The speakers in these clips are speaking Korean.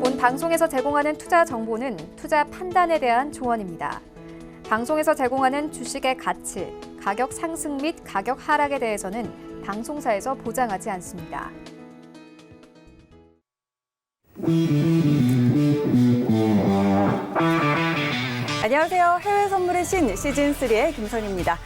본 방송에서 제공하는 투자 정보는 투자 판단에 대한 조언입니다. 방송에서 제공하는 주식의 가치, 가격 상승 및 가격 하락에 대해서는 방송사에서 보장하지 않습니다. 안녕하세요. 해외 선물의 신 시즌3의 김선희입니다.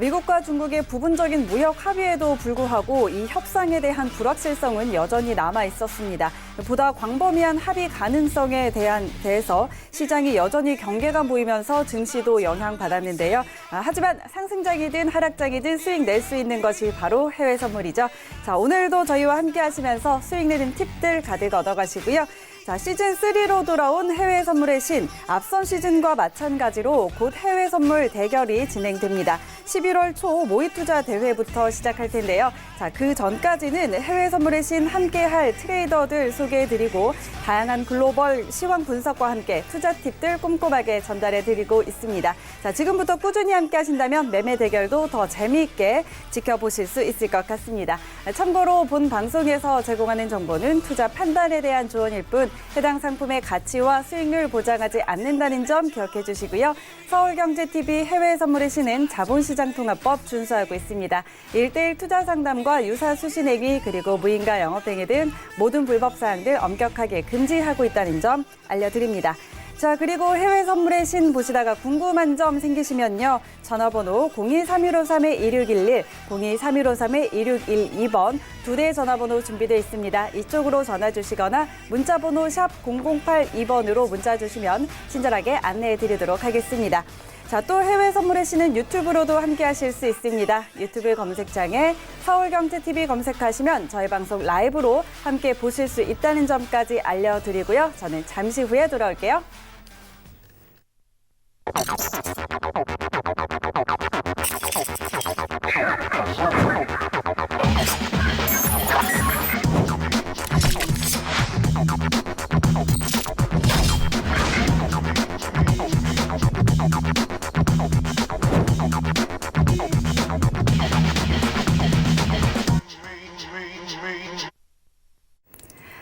미국과 중국의 부분적인 무역 합의에도 불구하고 이 협상에 대한 불확실성은 여전히 남아 있었습니다. 보다 광범위한 합의 가능성에 대해서 시장이 여전히 경계가 보이면서 증시도 영향받았는데요. 하지만 상승장이든 하락장이든 수익 낼 수 있는 것이 바로 해외 선물이죠. 자, 오늘도 저희와 함께 하시면서 수익 내는 팁들 가득 얻어가시고요. 자, 시즌3로 돌아온 해외 선물의 신, 앞선 시즌과 마찬가지로 곧 해외 선물 대결이 진행됩니다. 11월 초 모의투자 대회부터 시작할 텐데요. 자, 그 전까지는 해외 선물의 신 함께할 트레이더들 소개해드리고 다양한 글로벌 시황 분석과 함께 투자 팁들 꼼꼼하게 전달해드리고 있습니다. 자, 지금부터 꾸준히 함께 하신다면 매매 대결도 더 재미있게 지켜보실 수 있을 것 같습니다. 참고로 본 방송에서 제공하는 정보는 투자 판단에 대한 조언일 뿐 해당 상품의 가치와 수익률 보장하지 않는다는 점 기억해 주시고요. 서울경제TV 해외 선물의 신은 자본시장통합법 준수하고 있습니다. 1:1 투자 상담과 유사 수신행위 그리고 무인가 영업행위 등 모든 불법 사항들 엄격하게 금지하고 있다는 점 알려드립니다. 자, 그리고 해외 선물의 신 보시다가 궁금한 점 생기시면요. 전화번호 023153-1611, 023153-1612번 두 대의 전화번호 준비되어 있습니다. 이쪽으로 전화 주시거나 문자번호 샵 0082번으로 문자 주시면 친절하게 안내해 드리도록 하겠습니다. 자, 또 해외 선물의 신은 유튜브로도 함께 하실 수 있습니다. 유튜브 검색창에 서울경제TV 검색하시면 저희 방송 라이브로 함께 보실 수 있다는 점까지 알려드리고요. 저는 잠시 후에 돌아올게요.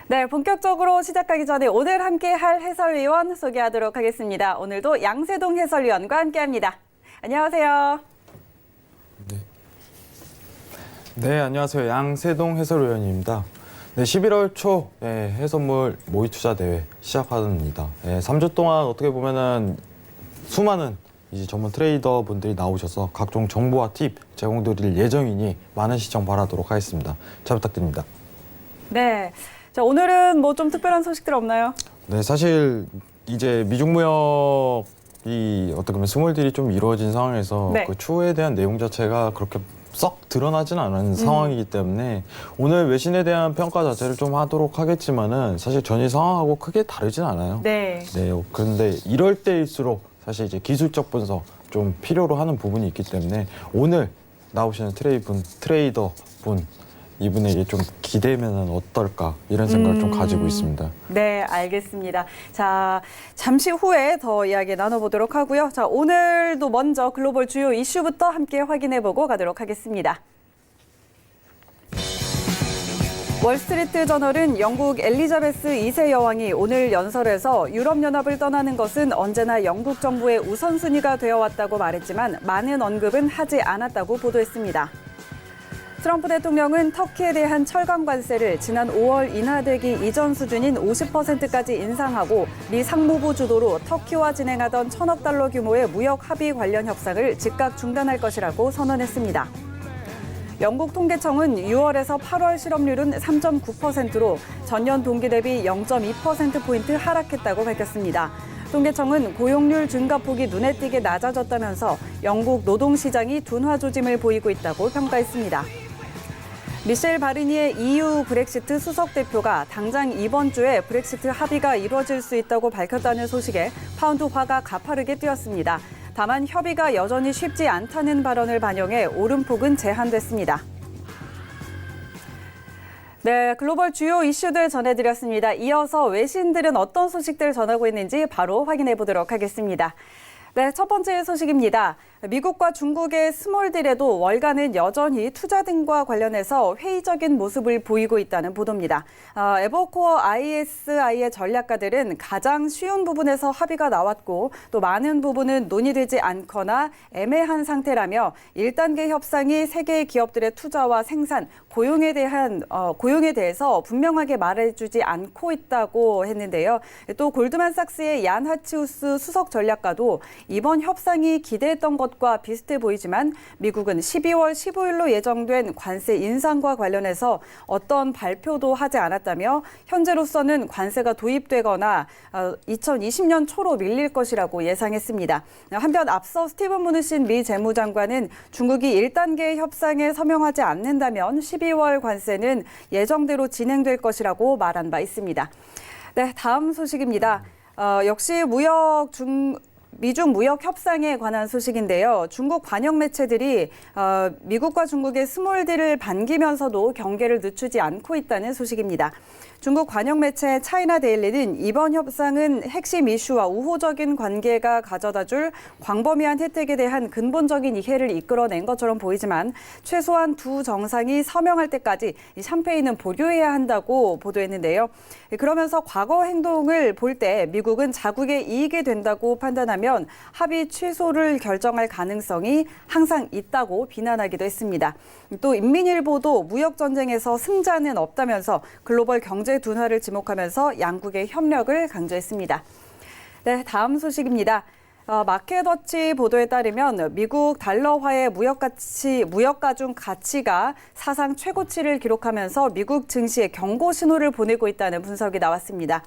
네, 본격적으로 시작하기 전에 오늘 함께할 해설위원 소개하도록 하겠습니다. 오늘도 양세동 해설위원과 함께합니다. 안녕하세요. 네, 안녕하세요. 양세동 해설위원입니다. 네, 11월 초 해선물 모의투자 대회 시작합니다. 3주 동안 어떻게 보면은 수많은 이제 전문 트레이더 분들이 나오셔서 각종 정보와 팁 제공드릴 예정이니 많은 시청 바라도록 하겠습니다. 잘 부탁드립니다. 네. 자, 오늘은 뭐 좀 특별한 소식들 없나요? 네, 사실 이제 미중 무역이 어떻게 보면 스몰딜이 좀 이루어진 상황에서 네. 그 추후에 대한 내용 자체가 그렇게 썩 드러나지는 않은 상황이기 때문에 오늘 외신에 대한 평가 자체를 좀 하도록 하겠지만은 사실 전일 상황하고 크게 다르진 않아요. 네. 네, 그런데 이럴 때일수록 사실 이제 기술적 분석 좀 필요로 하는 부분이 있기 때문에 오늘 나오시는 트레이더 분 이분에게 좀 기대면 어떨까 이런 생각을 좀 가지고 있습니다. 네, 알겠습니다. 자, 잠시 후에 더 이야기 나눠보도록 하고요. 자, 오늘도 먼저 글로벌 주요 이슈부터 함께 확인해보고 가도록 하겠습니다. 월스트리트 저널은 영국 엘리자베스 2세 여왕이 오늘 연설에서 유럽연합을 떠나는 것은 언제나 영국 정부의 우선순위가 되어왔다고 말했지만 많은 언급은 하지 않았다고 보도했습니다. 트럼프 대통령은 터키에 대한 철강 관세를 지난 5월 인하되기 이전 수준인 50%까지 인상하고 미 상무부 주도로 터키와 진행하던 1,000억 달러 규모의 무역 합의 관련 협상을 즉각 중단할 것이라고 선언했습니다. 영국 통계청은 6월에서 8월 실업률은 3.9%로 전년 동기 대비 0.2%포인트 하락했다고 밝혔습니다. 통계청은 고용률 증가폭이 눈에 띄게 낮아졌다면서 영국 노동시장이 둔화 조짐을 보이고 있다고 평가했습니다. 미셸 바르니에 EU 브렉시트 수석 대표가 당장 이번 주에 브렉시트 합의가 이루어질 수 있다고 밝혔다는 소식에 파운드화가 가파르게 뛰었습니다. 다만 협의가 여전히 쉽지 않다는 발언을 반영해 오름폭은 제한됐습니다. 네, 글로벌 주요 이슈들 전해드렸습니다. 이어서 외신들은 어떤 소식들 전하고 있는지 바로 확인해 보도록 하겠습니다. 네, 첫 번째 소식입니다. 미국과 중국의 스몰딜에도 월가는 여전히 투자 등과 관련해서 회의적인 모습을 보이고 있다는 보도입니다. 에버코어 ISI의 전략가들은 가장 쉬운 부분에서 합의가 나왔고 또 많은 부분은 논의되지 않거나 애매한 상태라며 1단계 협상이 세계의 기업들의 투자와 생산, 고용에 대해서 분명하게 말해주지 않고 있다고 했는데요. 또 골드만삭스의 얀 하치우스 수석 전략가도 이번 협상이 기대했던 것과 비슷해 보이지만 미국은 12월 15일로 예정된 관세 인상과 관련해서 어떤 발표도 하지 않았다며 현재로서는 관세가 도입되거나 2020년 초로 밀릴 것이라고 예상했습니다. 한편 앞서 스티븐 무누신 미 재무장관은 중국이 1단계 협상에 서명하지 않는다면 12월 관세는 예정대로 진행될 것이라고 말한 바 있습니다. 네, 다음 소식입니다. 역시 미중 무역 협상에 관한 소식인데요. 중국 관영 매체들이 미국과 중국의 스몰딜을 반기면서도 경계를 늦추지 않고 있다는 소식입니다. 중국 관영 매체 차이나 데일리는 이번 협상은 핵심 이슈와 우호적인 관계가 가져다줄 광범위한 혜택에 대한 근본적인 이해를 이끌어낸 것처럼 보이지만 최소한 두 정상이 서명할 때까지 이 샴페인은 보류해야 한다고 보도했는데요. 그러면서 과거 행동을 볼 때 미국은 자국의 이익이 된다고 판단하면 합의 취소를 결정할 가능성이 항상 있다고 비난하기도 했습니다. 또 인민일보도 무역 전쟁에서 승자는 없다면서 글로벌 경제 둔화를 지목하면서 양국의 협력을 강조했습니다. 네, 다음 소식입니다. 마켓워치 보도에 따르면 미국 달러화의 무역가중 가치가 사상 최고치를 기록하면서 미국 증시에 경고 신호를 보내고 있다는 분석이 나왔습니다.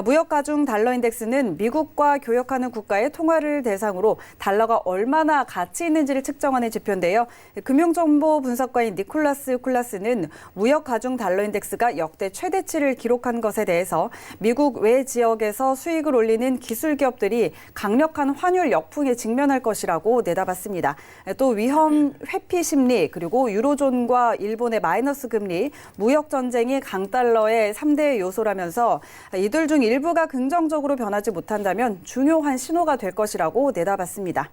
무역가중 달러 인덱스는 미국과 교역하는 국가의 통화를 대상으로 달러가 얼마나 가치 있는지를 측정하는 지표인데요. 금융정보 분석가인 니콜라스 쿨라스는 무역가중 달러 인덱스가 역대 최대치를 기록한 것에 대해서 미국 외 지역에서 수익을 올리는 기술 기업들이 강력한 환율 역풍에 직면할 것이라고 내다봤습니다. 또 위험 회피 심리 그리고 유로존과 일본의 마이너스 금리, 무역 전쟁이 강달러의 3대 요소라면서 이들 중 일부가 긍정적으로 변하지 못한다면 중요한 신호가 될 것이라고 내다봤습니다.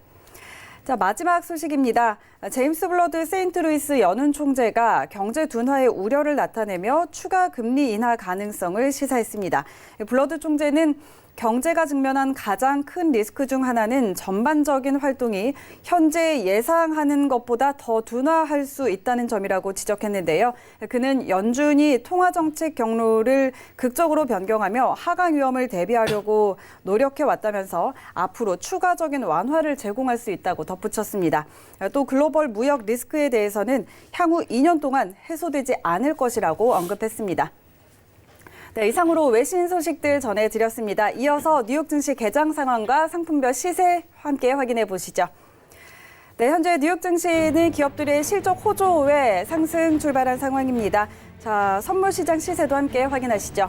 자, 마지막 소식입니다. 제임스 블러드 세인트루이스 연은 총재가 경제 둔화의 우려를 나타내며 추가 금리 인하 가능성을 시사했습니다. 블러드 총재는 경제가 직면한 가장 큰 리스크 중 하나는 전반적인 활동이 현재 예상하는 것보다 더 둔화할 수 있다는 점이라고 지적했는데요. 그는 연준이 통화정책 경로를 극적으로 변경하며 하강 위험을 대비하려고 노력해왔다면서 앞으로 추가적인 완화를 제공할 수 있다고 덧붙였습니다. 또 글로벌 무역 리스크에 대해서는 향후 2년 동안 해소되지 않을 것이라고 언급했습니다. 네, 이상으로 외신 소식들 전해드렸습니다. 이어서 뉴욕 증시 개장 상황과 상품별 시세 함께 확인해 보시죠. 네, 현재 뉴욕 증시는 기업들의 실적 호조 외 상승 출발한 상황입니다. 자, 선물 시장 시세도 함께 확인하시죠.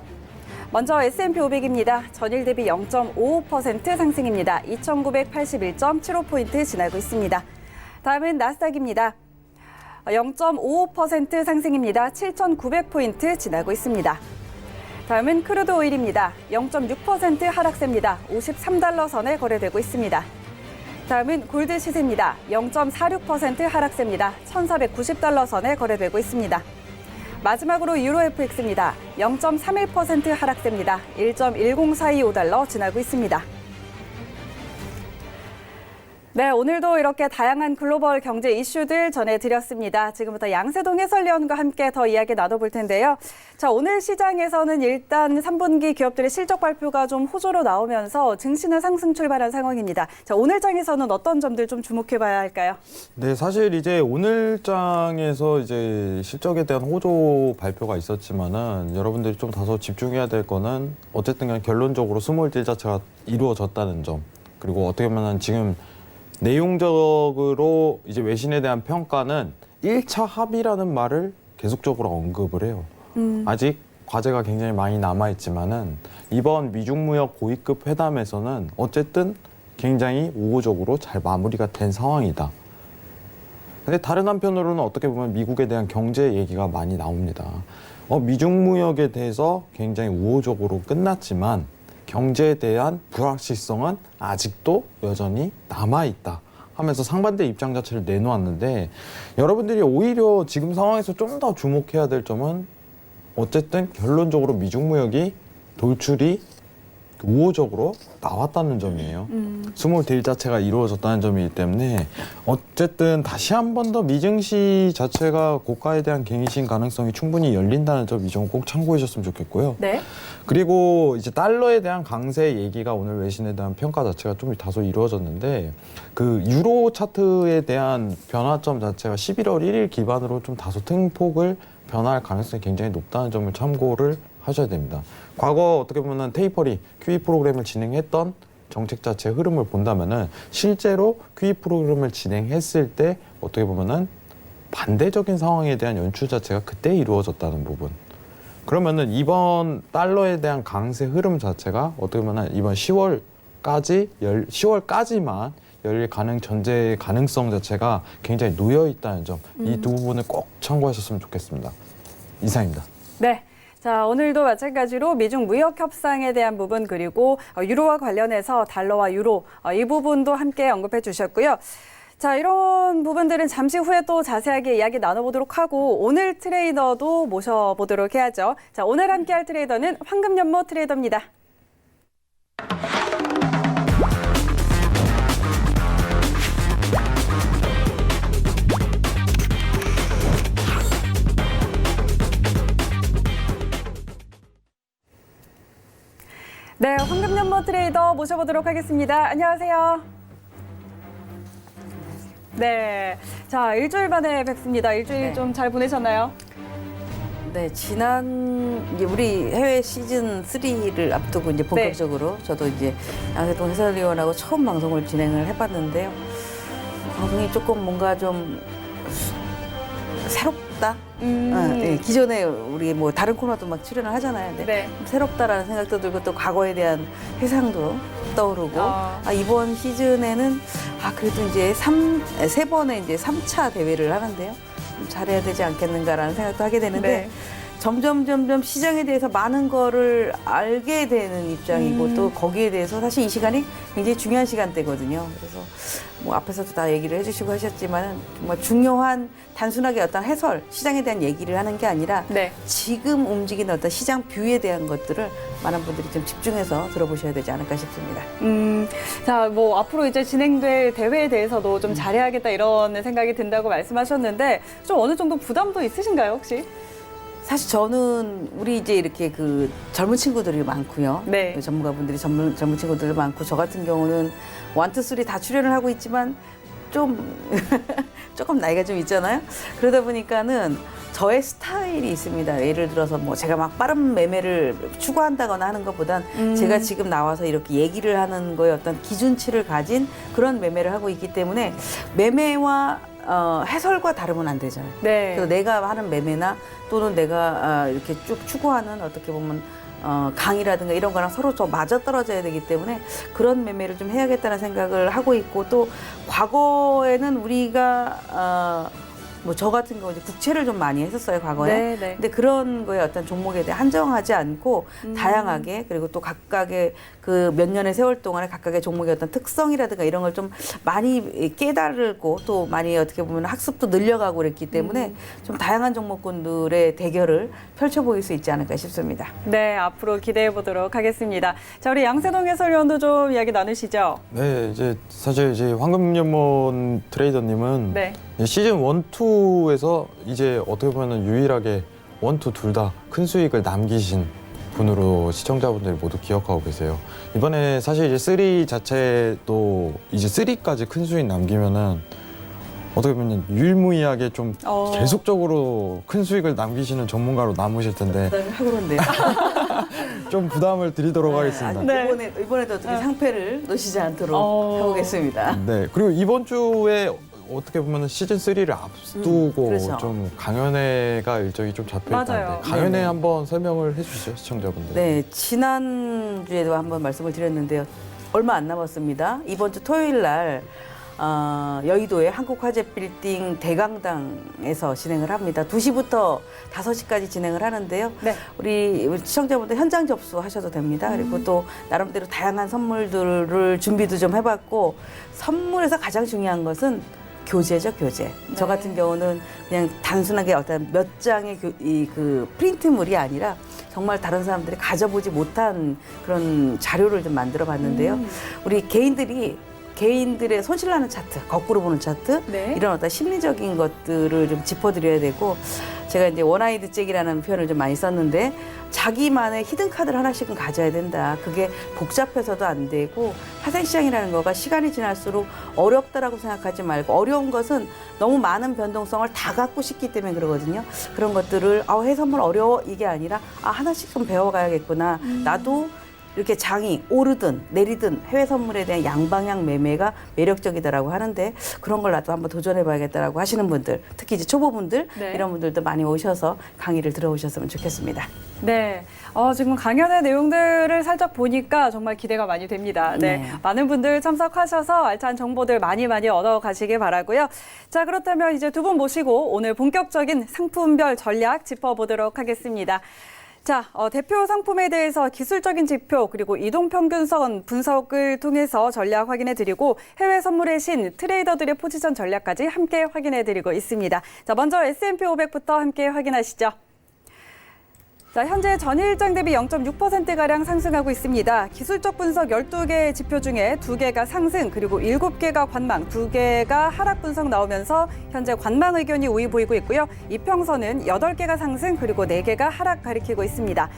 먼저 S&P 500입니다. 전일 대비 0.55% 상승입니다. 2,981.75포인트 지나고 있습니다. 다음은 나스닥입니다. 0.55% 상승입니다. 7,900포인트 지나고 있습니다. 다음은 크루드 오일입니다. 0.6% 하락세입니다. 53달러 선에 거래되고 있습니다. 다음은 골드 시세입니다. 0.46% 하락세입니다. 1,490달러 선에 거래되고 있습니다. 마지막으로 유로 FX입니다. 0.31% 하락세입니다. 1.10425달러 지나고 있습니다. 네, 오늘도 이렇게 다양한 글로벌 경제 이슈들 전해드렸습니다. 지금부터 양세동 해설위원과 함께 더 이야기 나눠볼 텐데요. 자, 오늘 시장에서는 일단 3분기 기업들의 실적 발표가 좀 호조로 나오면서 증시는 상승 출발한 상황입니다. 자, 오늘 장에서는 어떤 점들 좀 주목해봐야 할까요? 네, 사실 이제 오늘 장에서 이제 실적에 대한 호조 발표가 있었지만은 여러분들이 좀 다소 집중해야 될 거는 어쨌든 그냥 결론적으로 스몰딜 자체가 이루어졌다는 점. 그리고 어떻게 보면 지금 내용적으로 이제 외신에 대한 평가는 1차 합의라는 말을 계속적으로 언급을 해요. 아직 과제가 굉장히 많이 남아있지만은 이번 미중무역 고위급 회담에서는 어쨌든 굉장히 우호적으로 잘 마무리가 된 상황이다. 근데 다른 한편으로는 어떻게 보면 미국에 대한 경제 얘기가 많이 나옵니다. 미중무역에 대해서 굉장히 우호적으로 끝났지만 경제에 대한 불확실성은 아직도 여전히 남아있다 하면서 상반대 입장 자체를 내놓았는데 여러분들이 오히려 지금 상황에서 좀 더 주목해야 될 점은 어쨌든 결론적으로 미중 무역이 돌출이 우호적으로 나왔다는 점이에요. 스몰 딜 자체가 이루어졌다는 점이기 때문에 어쨌든 다시 한 번 더 미증시 자체가 고가에 대한 갱신 가능성이 충분히 열린다는 점 이 점 꼭 참고해 주셨으면 좋겠고요. 네. 그리고 이제 달러에 대한 강세 얘기가 오늘 외신에 대한 평가 자체가 좀 다소 이루어졌는데 그 유로 차트에 대한 변화점 자체가 11월 1일 기반으로 좀 다소 등폭을 변화할 가능성이 굉장히 높다는 점을 참고를 하셔야 됩니다. 과거 어떻게 보면 테이퍼링, QE 프로그램을 진행했던 정책 자체의 흐름을 본다면은 실제로 QE 프로그램을 진행했을 때 어떻게 보면은 반대적인 상황에 대한 연출 자체가 그때 이루어졌다는 부분. 그러면은 이번 달러에 대한 강세 흐름 자체가 어떻게 보면 이번 10월까지만 열릴 전제 가능성 자체가 굉장히 놓여 있다는 점, 이 두 부분을 꼭 참고하셨으면 좋겠습니다. 이상입니다. 네. 자, 오늘도 마찬가지로 미중 무역 협상에 대한 부분 그리고 유로와 관련해서 달러와 유로 이 부분도 함께 언급해 주셨고요. 자, 이런 부분들은 잠시 후에 또 자세하게 이야기 나눠보도록 하고 오늘 트레이더도 모셔보도록 해야죠. 자, 오늘 함께할 트레이더는 황금연모 트레이더입니다. 네, 황금연모 트레이더 모셔보도록 하겠습니다. 안녕하세요. 네, 자, 일주일 만에 뵙습니다. 일주일 네. 좀 잘 보내셨나요? 네, 이제 우리 해외 시즌 3를 앞두고 이제 본격적으로 저도 이제 양세동 해설위원하고 처음 방송을 진행을 해봤는데요. 방송이 조금 뭔가 좀 새롭다. 네, 기존에 우리 뭐 다른 코너도 막 출연을 하잖아요. 근데 네. 좀 새롭다라는 생각도 들고 또 과거에 대한 회상도 떠오르고 이번 시즌에는 그래도 이제 세 번의 이제 3차 대회를 하는데요. 좀 잘해야 되지 않겠는가라는 생각도 하게 되는데 네. 점점 시장에 대해서 많은 거를 알게 되는 입장이고 또 거기에 대해서 사실 이 시간이 굉장히 중요한 시간대거든요. 그래서 뭐 앞에서도 다 얘기를 해주시고 하셨지만 정말 중요한 단순하게 어떤 해설, 시장에 대한 얘기를 하는 게 아니라 네. 지금 움직이는 어떤 시장 뷰에 대한 것들을 많은 분들이 좀 집중해서 들어보셔야 되지 않을까 싶습니다. 자, 뭐 앞으로 이제 진행될 대회에 대해서도 좀 잘해야겠다 이런 생각이 든다고 말씀하셨는데 좀 어느 정도 부담도 있으신가요, 혹시? 사실 저는 우리 이제 이렇게 그 젊은 친구들이 많고요. 네. 그 전문가분들이 젊은 친구들도 많고 저 같은 경우는 1, 2, 3 다 출연을 하고 있지만 좀 조금 나이가 좀 있잖아요. 그러다 보니까는 저의 스타일이 있습니다. 예를 들어서 뭐 제가 막 빠른 매매를 추구한다거나 하는 것보단 제가 지금 나와서 이렇게 얘기를 하는 거에 어떤 기준치를 가진 그런 매매를 하고 있기 때문에 매매와 해설과 다르면 안 되잖아요. 네. 그래서 내가 하는 매매나 또는 내가 이렇게 쭉 추구하는 어떻게 보면 강의라든가 이런 거랑 서로 좀 맞아떨어져야 되기 때문에 그런 매매를 좀 해야겠다는 생각을 하고 있고 또 과거에는 우리가 뭐 저 같은 경우 이제 국채를 좀 많이 했었어요, 과거에. 네, 네. 근데 그런 거에 어떤 종목에 대해 한정하지 않고 다양하게 그리고 또 각각의 그 몇 년의 세월 동안에 각각의 종목의 어떤 특성이라든가 이런 걸 좀 많이 깨달고 또 많이 어떻게 보면 학습도 늘려가고 그랬기 때문에 좀 다양한 종목군들의 대결을 펼쳐 보일 수 있지 않을까 싶습니다. 네, 앞으로 기대해 보도록 하겠습니다. 자, 우리 양세동 해설위원도 좀 이야기 나누시죠. 네, 이제 사실 이제 황금연못 트레이더님은 네. 시즌 1, 2에서 이제 어떻게 보면 유일하게 1, 2 둘 다 큰 수익을 남기신 분으로 시청자분들이 모두 기억하고 계세요. 이번에 사실 이제 3 자체도 이제 3까지 큰 수익 남기면은 어떻게 보면 유일무이하게 좀 계속적으로 큰 수익을 남기시는 전문가로 남으실 텐데 부담을 하고 그런데요. 좀 부담을 드리도록 하겠습니다. 네. 이번에도 어떻게 상패를 놓치지 않도록 해보겠습니다. 네, 그리고 이번 주에 어떻게 보면 시즌 3를 앞두고 그렇죠. 좀 강연회가 일정이 좀 잡혀 맞아요. 있다는데 강연회 네네. 한번 설명을 해주시죠, 시청자분들. 네, 지난주에도 한번 말씀을 드렸는데요. 얼마 안 남았습니다. 이번 주 토요일 날 여의도의 한국화재빌딩 대강당에서 진행을 합니다. 2시부터 5시까지 진행을 하는데요. 네. 우리 시청자분들 현장 접수하셔도 됩니다. 그리고 또 나름대로 다양한 선물들을 준비도 좀 해봤고, 선물에서 가장 중요한 것은 교재죠, 교재. 저 같은 경우는 그냥 단순하게 어떤 몇 장의 그 프린트물이 아니라 정말 다른 사람들이 가져보지 못한 그런 자료를 좀 만들어 봤는데요. 우리 개인들의 손실나는 차트, 거꾸로 보는 차트, 네. 이런 어떤 심리적인 것들을 좀 짚어드려야 되고, 제가 이제 원아이드 잭이라는 표현을 좀 많이 썼는데, 자기만의 히든 카드를 하나씩은 가져야 된다. 그게 복잡해서도 안 되고, 화생시장이라는 거가 시간이 지날수록 어렵다라고 생각하지 말고, 어려운 것은 너무 많은 변동성을 다 갖고 싶기 때문에 그러거든요. 그런 것들을 해선물 어려워 이게 아니라 하나씩 좀 배워가야겠구나. 나도 이렇게 장이 오르든 내리든 해외 선물에 대한 양방향 매매가 매력적이다라고 하는데, 그런 걸 나도 한번 도전해봐야겠다라고 하시는 분들, 특히 이제 초보분들, 네. 이런 분들도 많이 오셔서 강의를 들어오셨으면 좋겠습니다. 네. 지금 강연의 내용들을 살짝 보니까 정말 기대가 많이 됩니다. 네. 네. 많은 분들 참석하셔서 알찬 정보들 많이 얻어 가시길 바라고요. 자, 그렇다면 이제 두 분 모시고 오늘 본격적인 상품별 전략 짚어보도록 하겠습니다. 자, 대표 상품에 대해서 기술적인 지표 그리고 이동평균선 분석을 통해서 전략 확인해드리고 해외 선물의 신 트레이더들의 포지션 전략까지 함께 확인해드리고 있습니다. 자, 먼저 S&P 500부터 함께 확인하시죠. 자, 현재 전일장 대비 0.6%가량 상승하고 있습니다. 기술적 분석 12개 지표 중에 2개가 상승, 그리고 7개가 관망, 2개가 하락 분석 나오면서 현재 관망 의견이 우위 보이고 있고요. 이평선은 8개가 상승, 그리고 4개가 하락 가리키고 있습니다.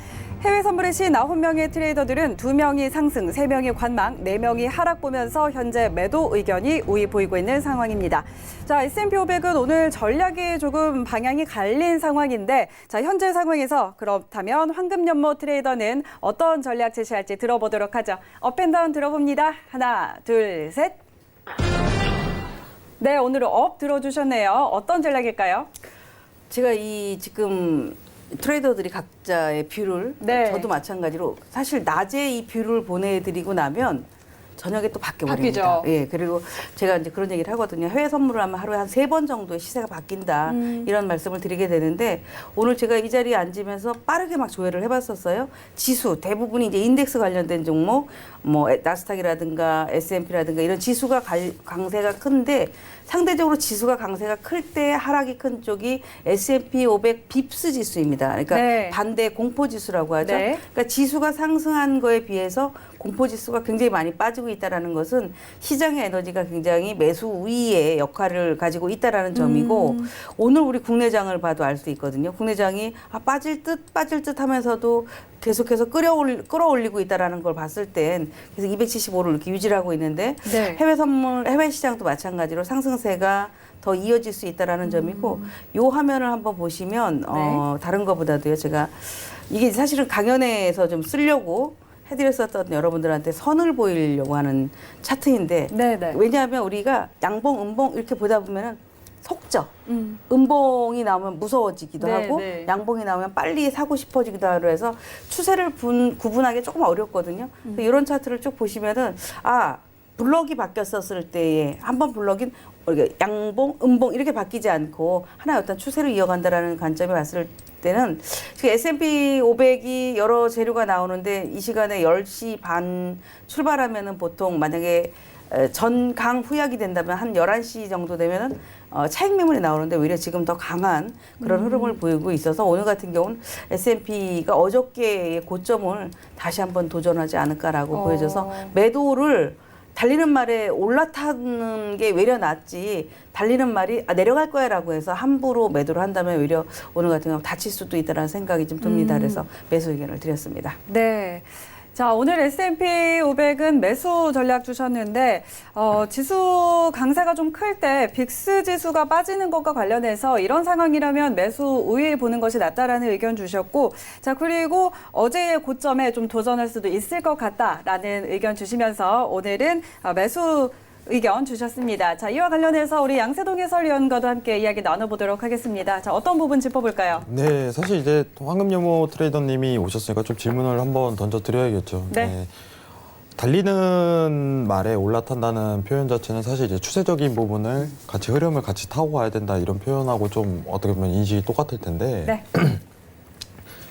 해외 선물의 신 9명의 트레이더들은 2명이 상승, 3명이 관망, 4명이 하락 보면서 현재 매도 의견이 우위 보이고 있는 상황입니다. 자, S&P 500은 오늘 전략이 조금 방향이 갈린 상황인데, 자, 현재 상황에서 그렇다면 황금연모 트레이더는 어떤 전략 제시할지 들어보도록 하죠. 업앤다운 들어봅니다. 하나, 둘, 셋. 네, 오늘은 업 들어주셨네요. 어떤 전략일까요? 제가 지금 트레이더들이 각자의 뷰를, 네. 저도 마찬가지로 사실 낮에 이 뷰를 보내드리고 나면 저녁에 또 바뀌어버립니다. 바뀌죠. 예, 그리고 제가 이제 그런 얘기를 하거든요. 해외 선물을 하면 하루에 한 3번 정도의 시세가 바뀐다. 이런 말씀을 드리게 되는데, 오늘 제가 이 자리에 앉으면서 빠르게 막 조회를 해봤었어요. 지수, 대부분이 이제 인덱스 관련된 종목, 뭐 나스닥이라든가 S&P라든가 이런 지수가 강세가 큰데, 상대적으로 지수가 강세가 클 때 하락이 큰 쪽이 S&P 500 빕스 지수입니다. 그러니까 네. 반대 공포 지수라고 하죠. 네. 그러니까 지수가 상승한 거에 비해서 공포 지수가 굉장히 많이 빠지고 있다라는 것은 시장의 에너지가 굉장히 매수 우위의 역할을 가지고 있다라는 점이고, 오늘 우리 국내장을 봐도 알 수 있거든요. 국내장이 빠질 듯 하면서도 계속해서 끌어올리고 있다라는 걸 봤을 땐 그래서 275를 이렇게 유지를 하고 있는데, 네. 해외 시장도 마찬가지로 상승세가 더 이어질 수 있다라는 점이고, 요 화면을 한번 보시면 다른 거보다도요, 제가 이게 사실은 강연회에서 좀 쓰려고 해드렸었던 여러분들한테 선을 보이려고 하는 차트인데, 네. 왜냐하면 우리가 양봉, 음봉 이렇게 보다 보면은 속죠. 음봉이 나오면 무서워지기도 네, 하고, 네. 양봉이 나오면 빨리 사고 싶어지기도 하고 해서 추세를 구분하기 조금 어렵거든요. 그래서 이런 차트를 쭉 보시면은 블럭이 바뀌었었을 때에 한번 블럭인 양봉, 음봉 이렇게 바뀌지 않고 하나의 어떤 추세를 이어간다라는 관점에 봤을 때는, S&P 500이 여러 재료가 나오는데 이 시간에 10시 반 출발하면은 보통 만약에 전강 후약이 된다면 한 11시 정도 되면은 차익 매물이 나오는데, 오히려 지금 더 강한 그런 흐름을 보이고 있어서 오늘 같은 경우는 S&P가 어저께의 고점을 다시 한번 도전하지 않을까라고 보여져서 매도를 달리는 말에 올라타는 게 외려 낫지, 달리는 말이 내려갈 거야라고 해서 함부로 매도를 한다면 오히려 오늘 같은 경우 다칠 수도 있다라는 생각이 좀 듭니다. 그래서 매수 의견을 드렸습니다. 네. 자, 오늘 S&P 500은 매수 전략 주셨는데, 지수 강세가 좀 클 때 빅스 지수가 빠지는 것과 관련해서 이런 상황이라면 매수 우위 보는 것이 낫다라는 의견 주셨고, 자, 그리고 어제의 고점에 좀 도전할 수도 있을 것 같다라는 의견 주시면서 오늘은 매수 의견 주셨습니다. 자, 이와 관련해서 우리 양세동 해설위원과도 함께 이야기 나눠보도록 하겠습니다. 자, 어떤 부분 짚어볼까요? 네, 사실 이제 황금연모 트레이더님이 오셨으니까 좀 질문을 한번 던져드려야겠죠. 네. 달리는 말에 올라탄다는 표현 자체는 사실 이제 추세적인 부분을 같이 흐름을 같이 타고 가야 된다 이런 표현하고 좀 어떻게 보면 인식이 똑같을 텐데 네.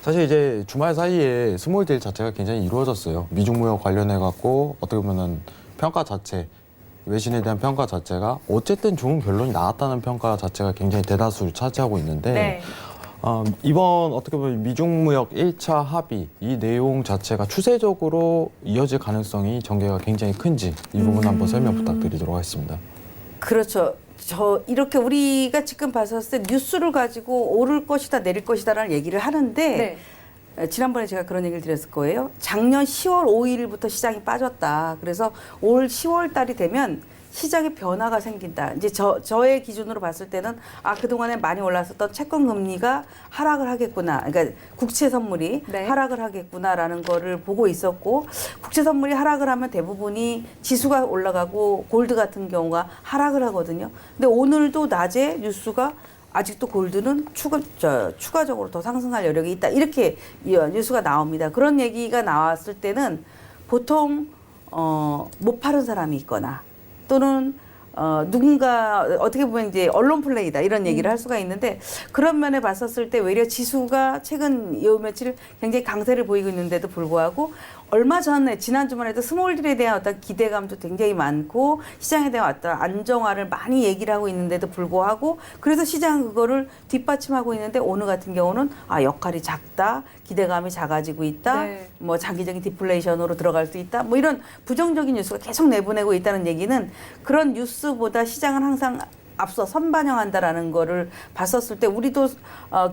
사실 이제 주말 사이에 스몰딜 자체가 굉장히 이루어졌어요. 미중무역 관련해 갖고 어떻게 보면은 평가 자체 외신에 대한 평가 자체가 어쨌든 좋은 결론이 나왔다는 평가 자체가 굉장히 대다수를 차지하고 있는데 네. 이번 어떻게 보면 미중무역 1차 합의 이 내용 자체가 추세적으로 이어질 가능성이 전개가 굉장히 큰지 이 부분 한번 설명 부탁드리도록 하겠습니다. 그렇죠. 이렇게 우리가 지금 봤었을 때 뉴스를 가지고 오를 것이다 내릴 것이다라는 얘기를 하는데 네. 지난번에 제가 그런 얘기를 드렸을 거예요. 작년 10월 5일부터 시장이 빠졌다. 그래서 올 10월 달이 되면 시장에 변화가 생긴다. 이제 저의 기준으로 봤을 때는 그동안에 많이 올랐었던 채권 금리가 하락을 하겠구나. 그러니까 국채 선물이 네. 하락을 하겠구나라는 거를 보고 있었고 국채 선물이 하락을 하면 대부분이 지수가 올라가고 골드 같은 경우가 하락을 하거든요. 근데 오늘도 낮에 뉴스가 아직도 골드는 추가적으로 더 상승할 여력이 있다. 이렇게 뉴스가 나옵니다. 그런 얘기가 나왔을 때는 보통 못 파는 사람이 있거나 또는 누군가 어떻게 보면 이제 언론 플레이다 이런 얘기를 할 수가 있는데 그런 면에 봤었을 때 외려 지수가 최근 요 며칠 굉장히 강세를 보이고 있는데도 불구하고 얼마 전에 지난주만 해도 스몰딜에 대한 어떤 기대감도 굉장히 많고 시장에 대한 어떤 안정화를 많이 얘기를 하고 있는데도 불구하고 그래서 시장은 그거를 뒷받침하고 있는데 오늘 같은 경우는 역할이 작다 기대감이 작아지고 있다 네. 뭐 장기적인 디플레이션으로 들어갈 수 있다 뭐 이런 부정적인 뉴스가 계속 내보내고 있다는 얘기는 그런 뉴스보다 시장은 항상 앞서 선반영한다라는 거를 봤었을 때 우리도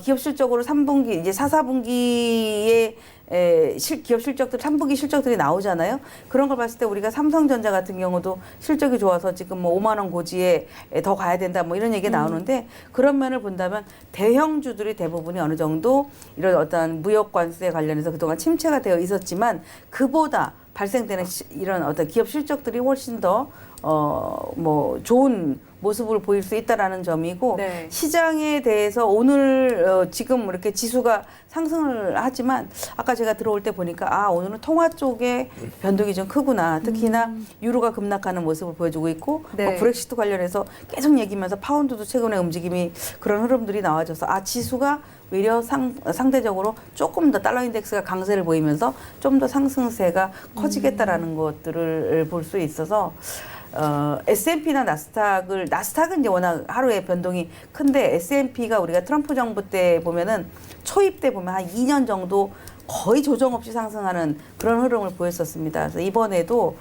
기업 실적으로 3분기 이제 4, 4분기에 기업 실적들 3분기 실적들이 나오잖아요. 그런 걸 봤을 때 우리가 삼성전자 같은 경우도 실적이 좋아서 지금 뭐 5만 원 고지에 더 가야 된다 뭐 이런 얘기가 나오는데 그런 면을 본다면 대형주들이 대부분이 어느 정도 이런 어떤 무역 관세 관련해서 그동안 침체가 되어 있었지만 그보다 발생되는 이런 어떤 기업 실적들이 훨씬 더 뭐 좋은 모습을 보일 수 있다라는 점이고 네. 시장에 대해서 오늘 지금 이렇게 지수가 상승을 하지만 아까 제가 들어올 때 보니까 오늘은 통화 쪽에 변동이 좀 크구나. 특히나 유로가 급락하는 모습을 보여주고 있고 네. 브렉시트 관련해서 계속 얘기하면서 파운드도 최근에 움직임이 그런 흐름들이 나와줘서 지수가 오히려 상대적으로 조금 더 달러 인덱스가 강세를 보이면서 좀 더 상승세가 커지겠다라는 것들을 볼 수 있어서 S&P나 나스닥은 이제 워낙 하루에 변동이 큰데 S&P가 우리가 트럼프 정부 때 보면은 초입 때 보면 한 2년 정도 거의 조정 없이 상승하는 그런 흐름을 보였었습니다. 그래서 이번에도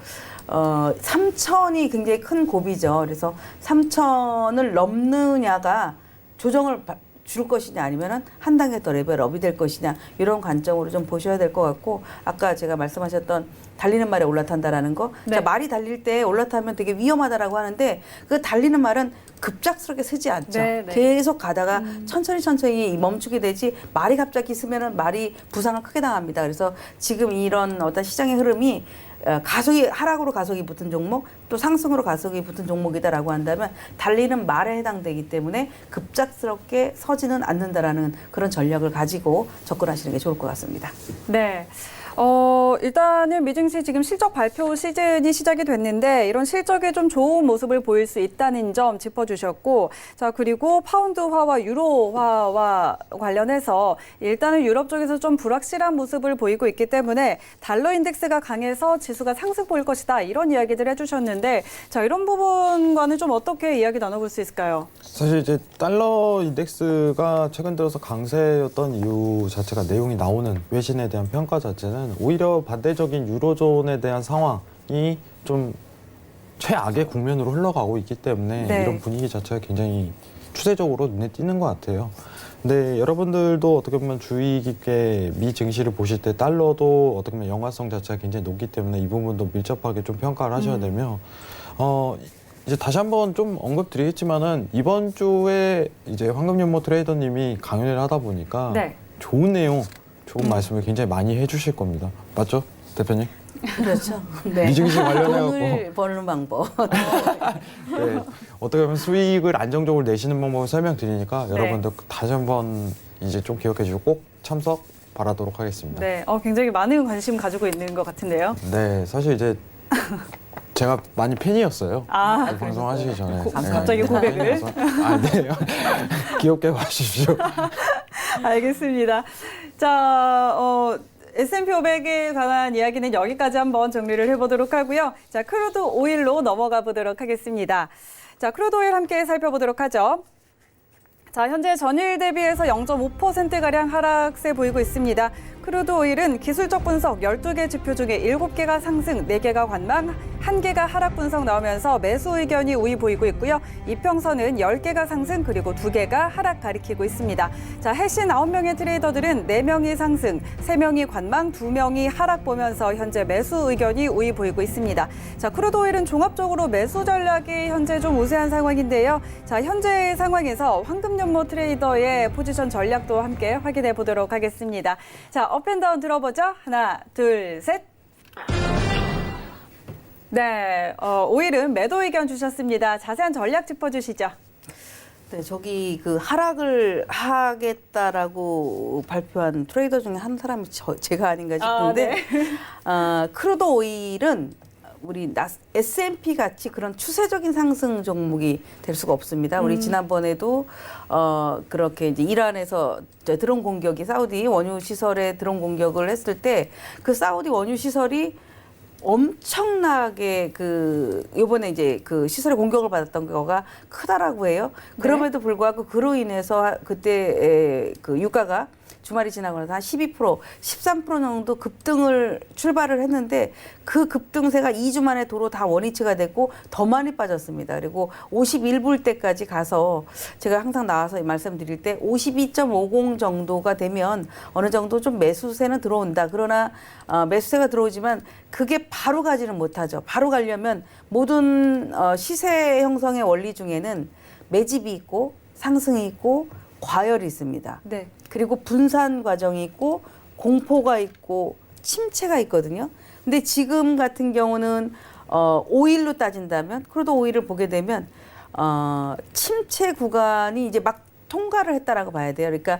3천이 굉장히 큰 고비죠. 그래서 3천을 넘느냐가 조정을 줄 것이냐 아니면은 한 단계 더 레벨업이 될 것이냐 이런 관점으로 좀 보셔야 될 것 같고 아까 제가 말씀하셨던 달리는 말에 올라탄다라는 거 네. 말이 달릴 때 올라타면 되게 위험하다라고 하는데 그 달리는 말은 급작스럽게 쓰지 않죠. 네, 네. 계속 가다가 천천히 멈추게 되지 말이 갑자기 쓰면은 말이 부상을 크게 당합니다. 그래서 지금 이런 어떤 시장의 흐름이 하락으로 가속이 붙은 종목 또 상승으로 가속이 붙은 종목이다라고 한다면 달리는 말에 해당되기 때문에 급작스럽게 서지는 않는다라는 그런 전략을 가지고 접근하시는 게 좋을 것 같습니다. 네. 일단은 미증시 지금 실적 발표 시즌이 시작이 됐는데 이런 실적에 좀 좋은 모습을 보일 수 있다는 점 짚어주셨고 자 그리고 파운드화와 유로화와 관련해서 일단은 유럽 쪽에서 좀 불확실한 모습을 보이고 있기 때문에 달러 인덱스가 강해서 지수가 상승 보일 것이다 이런 이야기들 해주셨는데 자 이런 부분과는 좀 어떻게 이야기 나눠볼 수 있을까요? 사실 이제 달러 인덱스가 최근 들어서 강세였던 이유 자체가 내용이 나오는 외신에 대한 평가 자체는 오히려 반대적인 유로존에 대한 상황이 좀 최악의 국면으로 흘러가고 있기 때문에 네. 이런 분위기 자체가 굉장히 추세적으로 눈에 띄는 것 같아요. 근데 여러분들도 어떻게 보면 주의 깊게 미 증시를 보실 때 달러도 어떻게 보면 연관성 자체가 굉장히 높기 때문에 이 부분도 밀접하게 좀 평가를 하셔야 되며 이제 다시 한번 좀 언급드리겠지만은 이번 주에 이제 황금연모 트레이더님이 강연을 하다 보니까 네. 좋은 내용, 좋은 말씀을 굉장히 많이 해주실 겁니다. 맞죠, 대표님? 그렇죠. 네. 미증시 관련해갖고 돈을 버는 방법. 네, 어떻게 보면 수익을 안정적으로 내시는 방법을 설명드리니까 여러분들 다시 한번 이제 좀 기억해 주시고 꼭 참석 바라도록 하겠습니다. 네, 굉장히 많은 관심 가지고 있는 것 같은데요. 네, 사실 이제 제가 많이 팬이었어요. 아, 방송하시기 전에. 갑자기 고백을? 아, 네. 귀엽게 봐주십시오. 알겠습니다. 자, S&P 500에 관한 이야기는 여기까지 한번 정리를 해보도록 하고요. 자, 크루드 오일로 넘어가 보도록 하겠습니다. 자, 크루드 오일 함께 살펴보도록 하죠. 자, 현재 전일 대비해서 0.5%가량 하락세 보이고 있습니다. 크루드 오일은 기술적 분석 12개 지표 중에 7개가 상승, 4개가 관망, 1개가 하락 분석 나오면서 매수 의견이 우위 보이고 있고요. 이평선은 10개가 상승, 그리고 2개가 하락 가리키고 있습니다. 자, 해신 9명의 트레이더들은 4명이 상승, 3명이 관망, 2명이 하락 보면서 현재 매수 의견이 우위 보이고 있습니다. 자, 크루드 오일은 종합적으로 매수 전략이 현재 좀 우세한 상황인데요. 자, 현재 상황에서 황금연모 트레이더의 포지션 전략도 함께 확인해 보도록 하겠습니다. 자, 업앤다운 들어보죠. 하나, 둘, 셋. 네, 오일은 매도 의견 주셨습니다. 자세한 전략 짚어주시죠. 네, 저기 그 하락을 하겠다라고 발표한 트레이더 중에 한 사람이 제가 아닌가 싶은데, 크루드 오일은 우리 S&P 같이 그런 추세적인 상승 종목이 될 수가 없습니다. 우리 지난번에도 그렇게 이제 이란에서 드론 공격이 사우디 원유 시설에 드론 공격을 했을 때 그 사우디 원유 시설이 엄청나게 요번에 이제 그 시설에 공격을 받았던 거가 크다라고 해요. 그럼에도 불구하고 그로 인해서 그때 그 유가가 주말이 지나고 나서 한 12%, 13% 정도 급등을 출발을 했는데 그 급등세가 2주 만에 도로 다 원위치가 됐고 더 많이 빠졌습니다. 그리고 51불 때까지 가서 제가 항상 나와서 말씀드릴 때 52.50 정도가 되면 어느 정도 좀 매수세는 들어온다. 그러나 매수세가 들어오지만 그게 바로 가지는 못하죠. 바로 가려면 모든 시세 형성의 원리 중에는 매집이 있고 상승이 있고 과열이 있습니다. 네. 그리고 분산 과정이 있고 공포가 있고 침체가 있거든요. 근데 지금 같은 경우는 오일로 따진다면 크루드 오일을 보게 되면 침체 구간이 이제 막 통과를 했다라고 봐야 돼요. 그러니까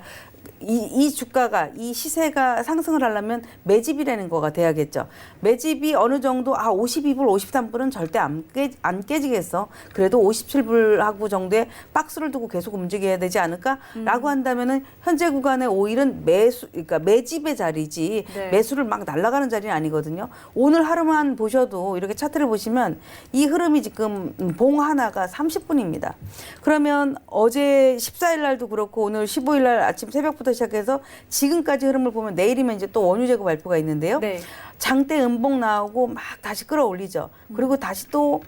이 주가가 이 시세가 상승을 하려면 매집이라는 거가 돼야겠죠. 매집이 어느 정도 52불, 53불은 절대 안 깨지겠어. 그래도 57불하고 정도의 박스를 두고 계속 움직여야 되지 않을까라고 한다면은 현재 구간의 오일은 그러니까 매집의 자리지 네. 매수를 막 날아가는 자리는 아니거든요. 오늘 하루만 보셔도 이렇게 차트를 보시면 이 흐름이 지금 봉 하나가 30분입니다. 그러면 어제 14일 날도 그렇고 오늘 15일 날 아침 새벽부터 시작해서 지금까지 흐름을 보면 내일이면 이제 또 원유 재고 발표가 있는데요. 네. 장대 음봉 나오고 막 다시 끌어올리죠. 그리고 다시 또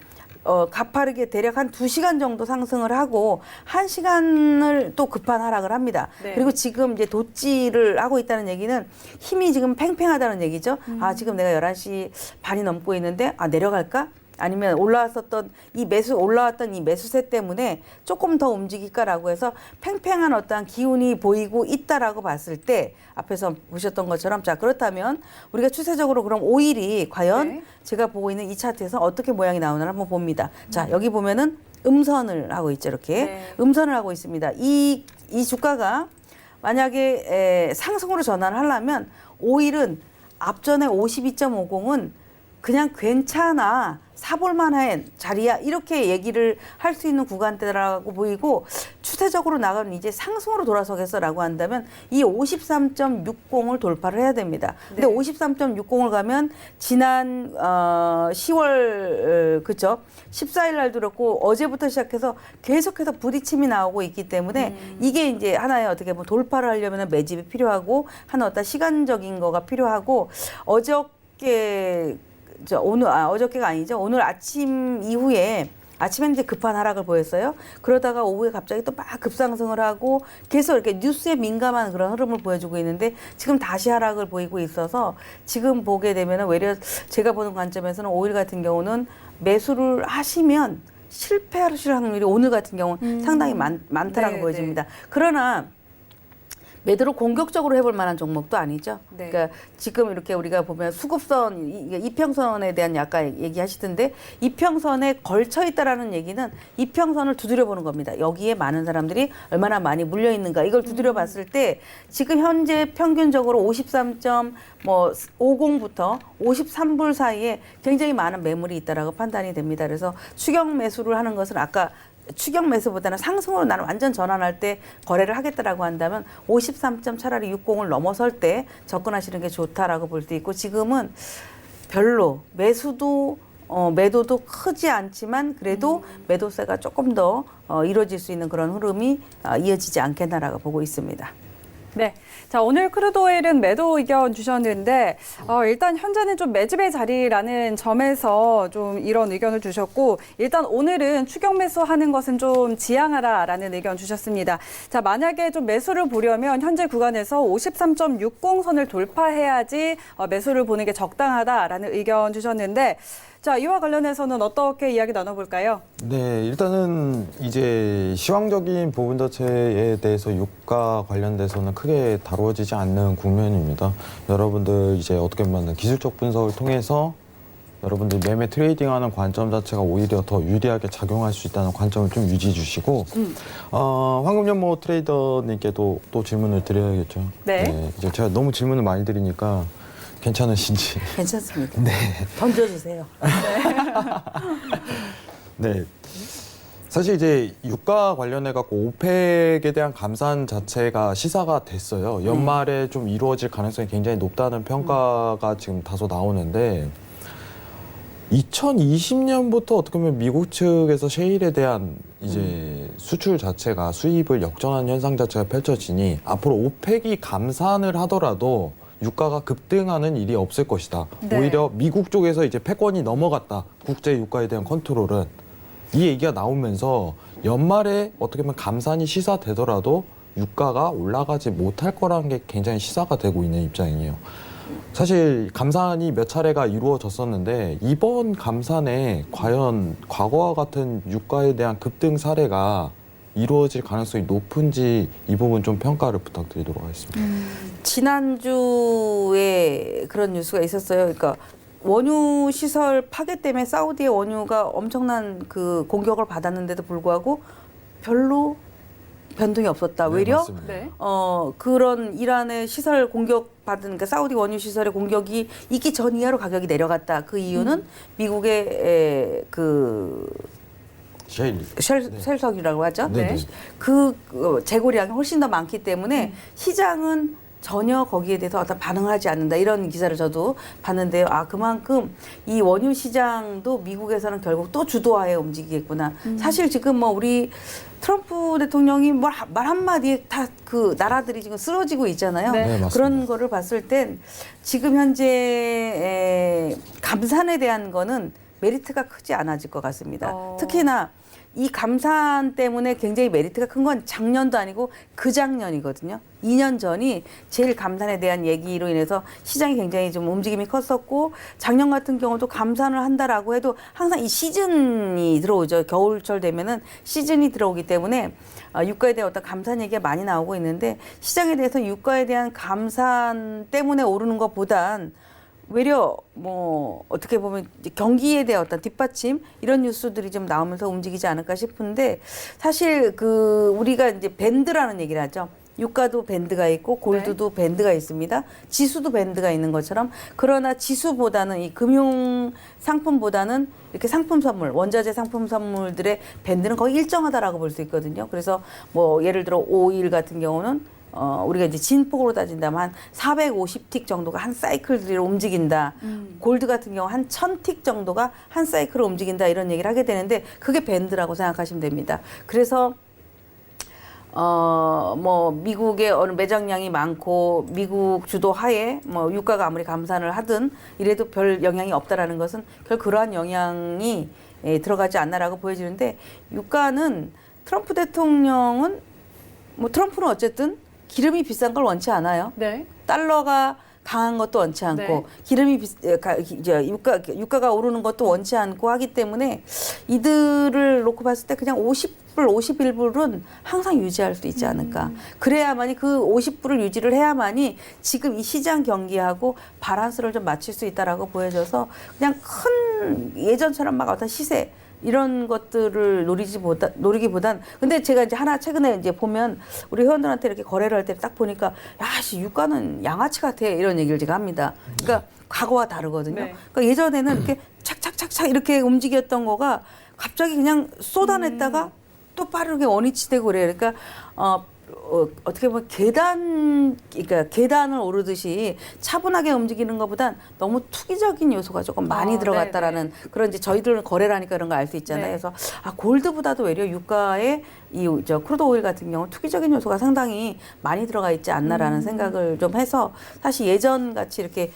가파르게 대략 한 2시간 정도 상승을 하고 1시간을 또 급한 하락을 합니다. 네. 그리고 지금 이제 도찌를 하고 있다는 얘기는 힘이 지금 팽팽하다는 얘기죠. 지금 내가 11시 반이 넘고 있는데 내려갈까? 아니면 올라왔던 이 매수세 때문에 조금 더 움직일까라고 해서 팽팽한 어떠한 기운이 보이고 있다라고 봤을 때 앞에서 보셨던 것처럼 자 그렇다면 우리가 추세적으로 그럼 오일이 과연 네. 제가 보고 있는 이 차트에서 어떻게 모양이 나오나 한번 봅니다. 자 여기 보면은 음선을 하고 있죠. 이렇게 네. 음선을 하고 있습니다. 이 주가가 만약에 상승으로 전환을 하려면 오일은 앞전에 52.50은 그냥 괜찮아. 사볼만한 자리야 이렇게 얘기를 할 수 있는 구간대라고 보이고 추세적으로 나가면 이제 상승으로 돌아서겠어라고 한다면 이 53.60을 돌파를 해야 됩니다. 근데 네. 53.60을 가면 지난 10월 그죠? 14일 날도 그렇고 어제부터 시작해서 계속해서 부딪힘이 나오고 있기 때문에 이게 이제 하나의 어떻게 보면 돌파를 하려면 매집이 필요하고 하나 어떤 시간적인 거가 필요하고 어저께가 아니죠. 오늘 아침 이후에 아침에 이제 급한 하락을 보였어요. 그러다가 오후에 갑자기 또 막 급상승을 하고 계속 이렇게 뉴스에 민감한 그런 흐름을 보여주고 있는데 지금 다시 하락을 보이고 있어서 지금 보게 되면 오히려 제가 보는 관점에서는 오일 같은 경우는 매수를 하시면 실패하실 확률이 오늘 같은 경우는 상당히 많다라고 네, 보여집니다. 그러나 매도를 공격적으로 해볼 만한 종목도 아니죠. 네. 그러니까 지금 이렇게 우리가 보면 수급선, 이평선에 대한 약간 얘기하시던데 이평선에 걸쳐 있다라는 얘기는 이평선을 두드려 보는 겁니다. 여기에 많은 사람들이 얼마나 많이 물려 있는가 이걸 두드려 봤을 때 지금 현재 평균적으로 53.50부터 53불 사이에 굉장히 많은 매물이 있다라고 판단이 됩니다. 그래서 추격 매수를 하는 것은 아까 추격 매수보다는 상승으로 나는 완전 전환할 때 거래를 하겠다라고 한다면 53점 차라리 60을 넘어설 때 접근하시는 게 좋다라고 볼 수 있고 지금은 별로 매수도 매도도 크지 않지만 그래도 매도세가 조금 더 이루어질 수 있는 그런 흐름이 이어지지 않겠나라고 보고 있습니다. 네. 자, 오늘 크루드오일은 매도 의견 주셨는데, 일단 현재는 좀 매집의 자리라는 점에서 좀 이런 의견을 주셨고, 일단 오늘은 추격 매수하는 것은 좀 지양하라라는 의견 주셨습니다. 자, 만약에 좀 매수를 보려면 현재 구간에서 53.60 선을 돌파해야지 매수를 보는 게 적당하다라는 의견 주셨는데, 자, 이와 관련해서는 어떻게 이야기 나눠볼까요? 네, 일단은 이제 시황적인 부분 자체에 대해서 유가 관련돼서는 크게 다루어지지 않는 국면입니다. 여러분들 이제 어떻게 보면 기술적 분석을 통해서 여러분들 매매 트레이딩하는 관점 자체가 오히려 더 유리하게 작용할 수 있다는 관점을 좀 유지해 주시고 황금연모 트레이더님께도 또 질문을 드려야겠죠. 네. 이제 제가 너무 질문을 많이 드리니까 괜찮으신지. 괜찮습니다. 네. 던져주세요. 네. 사실 이제 유가 관련해 갖고 오펙에 대한 감산 자체가 시사가 됐어요. 연말에 좀 이루어질 가능성이 굉장히 높다는 평가가 지금 다소 나오는데 2020년부터 어떻게 보면 미국 측에서 셰일에 대한 이제 수출 자체가 수입을 역전하는 현상 자체가 펼쳐지니 앞으로 오펙이 감산을 하더라도 유가가 급등하는 일이 없을 것이다. 네. 오히려 미국 쪽에서 이제 패권이 넘어갔다. 국제 유가에 대한 컨트롤은. 이 얘기가 나오면서 연말에 어떻게 보면 감산이 시사되더라도 유가가 올라가지 못할 거라는 게 굉장히 시사가 되고 있는 입장이에요. 사실 감산이 몇 차례가 이루어졌었는데 이번 감산에 과연 과거와 같은 유가에 대한 급등 사례가 이루어질 가능성이 높은지 이 부분 좀 평가를 부탁드리도록 하겠습니다. 지난주에 그런 뉴스가 있었어요. 그러니까 원유 시설 파괴 때문에 사우디의 원유가 엄청난 그 공격을 받았는데도 불구하고 별로 변동이 없었다. 네, 외려 맞습니다. 네. 그런 이란의 시설 공격 받은 그러니까 사우디 원유 시설의 공격이 있기 전 이하로 가격이 내려갔다. 그 이유는 미국의 그 셰일. 셀석이라고 하죠. 네. 그 재고량이 훨씬 더 많기 때문에 시장은 전혀 거기에 대해서 어떤 반응을 하지 않는다. 이런 기사를 저도 봤는데요. 그만큼 이 원유 시장도 미국에서는 결국 또 주도하에 움직이겠구나. 사실 지금 뭐 우리 트럼프 대통령이 말 한마디에 다 그 나라들이 지금 쓰러지고 있잖아요. 네. 네, 맞습니다. 그런 거를 봤을 땐 지금 현재 감산에 대한 거는 메리트가 크지 않아질 것 같습니다. 특히나 이 감산 때문에 굉장히 메리트가 큰 건 작년도 아니고 그 작년이거든요. 2년 전이 제일 감산에 대한 얘기로 인해서 시장이 굉장히 좀 움직임이 컸었고 작년 같은 경우도 감산을 한다라고 해도 항상 이 시즌이 들어오죠. 겨울철 되면은 시즌이 들어오기 때문에 유가에 대한 어떤 감산 얘기가 많이 나오고 있는데 시장에 대해서 유가에 대한 감산 때문에 오르는 것보단 외려 뭐 어떻게 보면 이제 경기에 대한 어떤 뒷받침 이런 뉴스들이 좀 나오면서 움직이지 않을까 싶은데 사실 그 우리가 이제 밴드라는 얘기를 하죠. 유가도 밴드가 있고 골드도 밴드가 있습니다. 지수도 밴드가 있는 것처럼 그러나 지수보다는 이 금융 상품보다는 이렇게 상품 선물, 원자재 상품 선물들의 밴드는 거의 일정하다라고 볼 수 있거든요. 그래서 뭐 예를 들어 오일 같은 경우는 우리가 이제 진폭으로 따진다면 한 450틱 정도가 한 사이클로 움직인다. 골드 같은 경우 한 1000틱 정도가 한 사이클로 움직인다. 이런 얘기를 하게 되는데 그게 밴드라고 생각하시면 됩니다. 그래서 뭐 미국의 어느 매장량이 많고 미국 주도 하에 뭐 유가가 아무리 감산을 하든 이래도 별 영향이 없다라는 것은 결 그러한 영향이 들어가지 않나라고 보여지는데 유가는 트럼프 대통령은 뭐 트럼프는 어쨌든 기름이 비싼 걸 원치 않아요. 네. 달러가 강한 것도 원치 않고 네. 기름이 유가가 오르는 것도 원치 않고 하기 때문에 이들을 놓고 봤을 때 그냥 50불, 51불은 항상 유지할 수 있지 않을까. 그래야만이 그 50불을 유지를 해야만이 지금 이 시장 경기하고 밸런스를 좀 맞출 수 있다라고 보여져서 그냥 큰 예전처럼 막 어떤 시세 이런 것들을 노리기보단 근데 제가 이제 하나 최근에 이제 보면 우리 회원들한테 이렇게 거래를 할 때 딱 보니까 야씨 유가는 양아치 같아 이런 얘기를 제가 합니다. 그러니까 과거와 다르거든요. 네. 그러니까 예전에는 이렇게 착착착착 이렇게 움직였던 거가 갑자기 그냥 쏟아냈다가 또 빠르게 원위치되고 그래요. 그러니까 어떻게 보면 그러니까 계단을 오르듯이 차분하게 움직이는 것보단 너무 투기적인 요소가 조금 많이 들어갔다라는 그런 이제 저희들은 거래를 하니까 그런 거 알 수 있잖아요. 네. 그래서 골드보다도 오히려 유가에 크루드 오일 같은 경우 투기적인 요소가 상당히 많이 들어가 있지 않나라는 생각을 좀 해서 사실 예전 같이 이렇게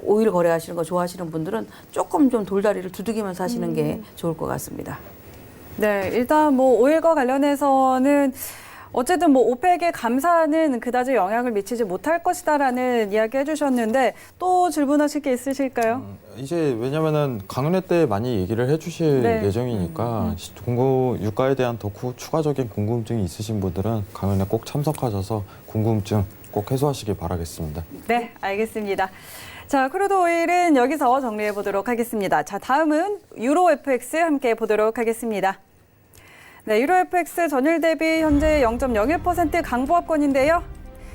오일 거래하시는 거 좋아하시는 분들은 조금 좀 돌다리를 두드리면서 하시는 게 좋을 것 같습니다. 네, 일단 뭐 오일과 관련해서는 어쨌든 뭐 오펙의 감사는 그다지 영향을 미치지 못할 것이다라는 이야기 해주셨는데 또 질문하실 게 있으실까요? 이제 왜냐면은 강연회 때 많이 얘기를 해주실 네. 예정이니까 유가에 대한 더 추가적인 궁금증이 있으신 분들은 강연회 꼭 참석하셔서 궁금증 꼭 해소하시길 바라겠습니다. 네, 알겠습니다. 자, 크루드 오일은 여기서 정리해 보도록 하겠습니다. 자, 다음은 유로 FX 함께 보도록 하겠습니다. 네, 유로 FX 전일 대비 현재 0.01% 강보합권인데요.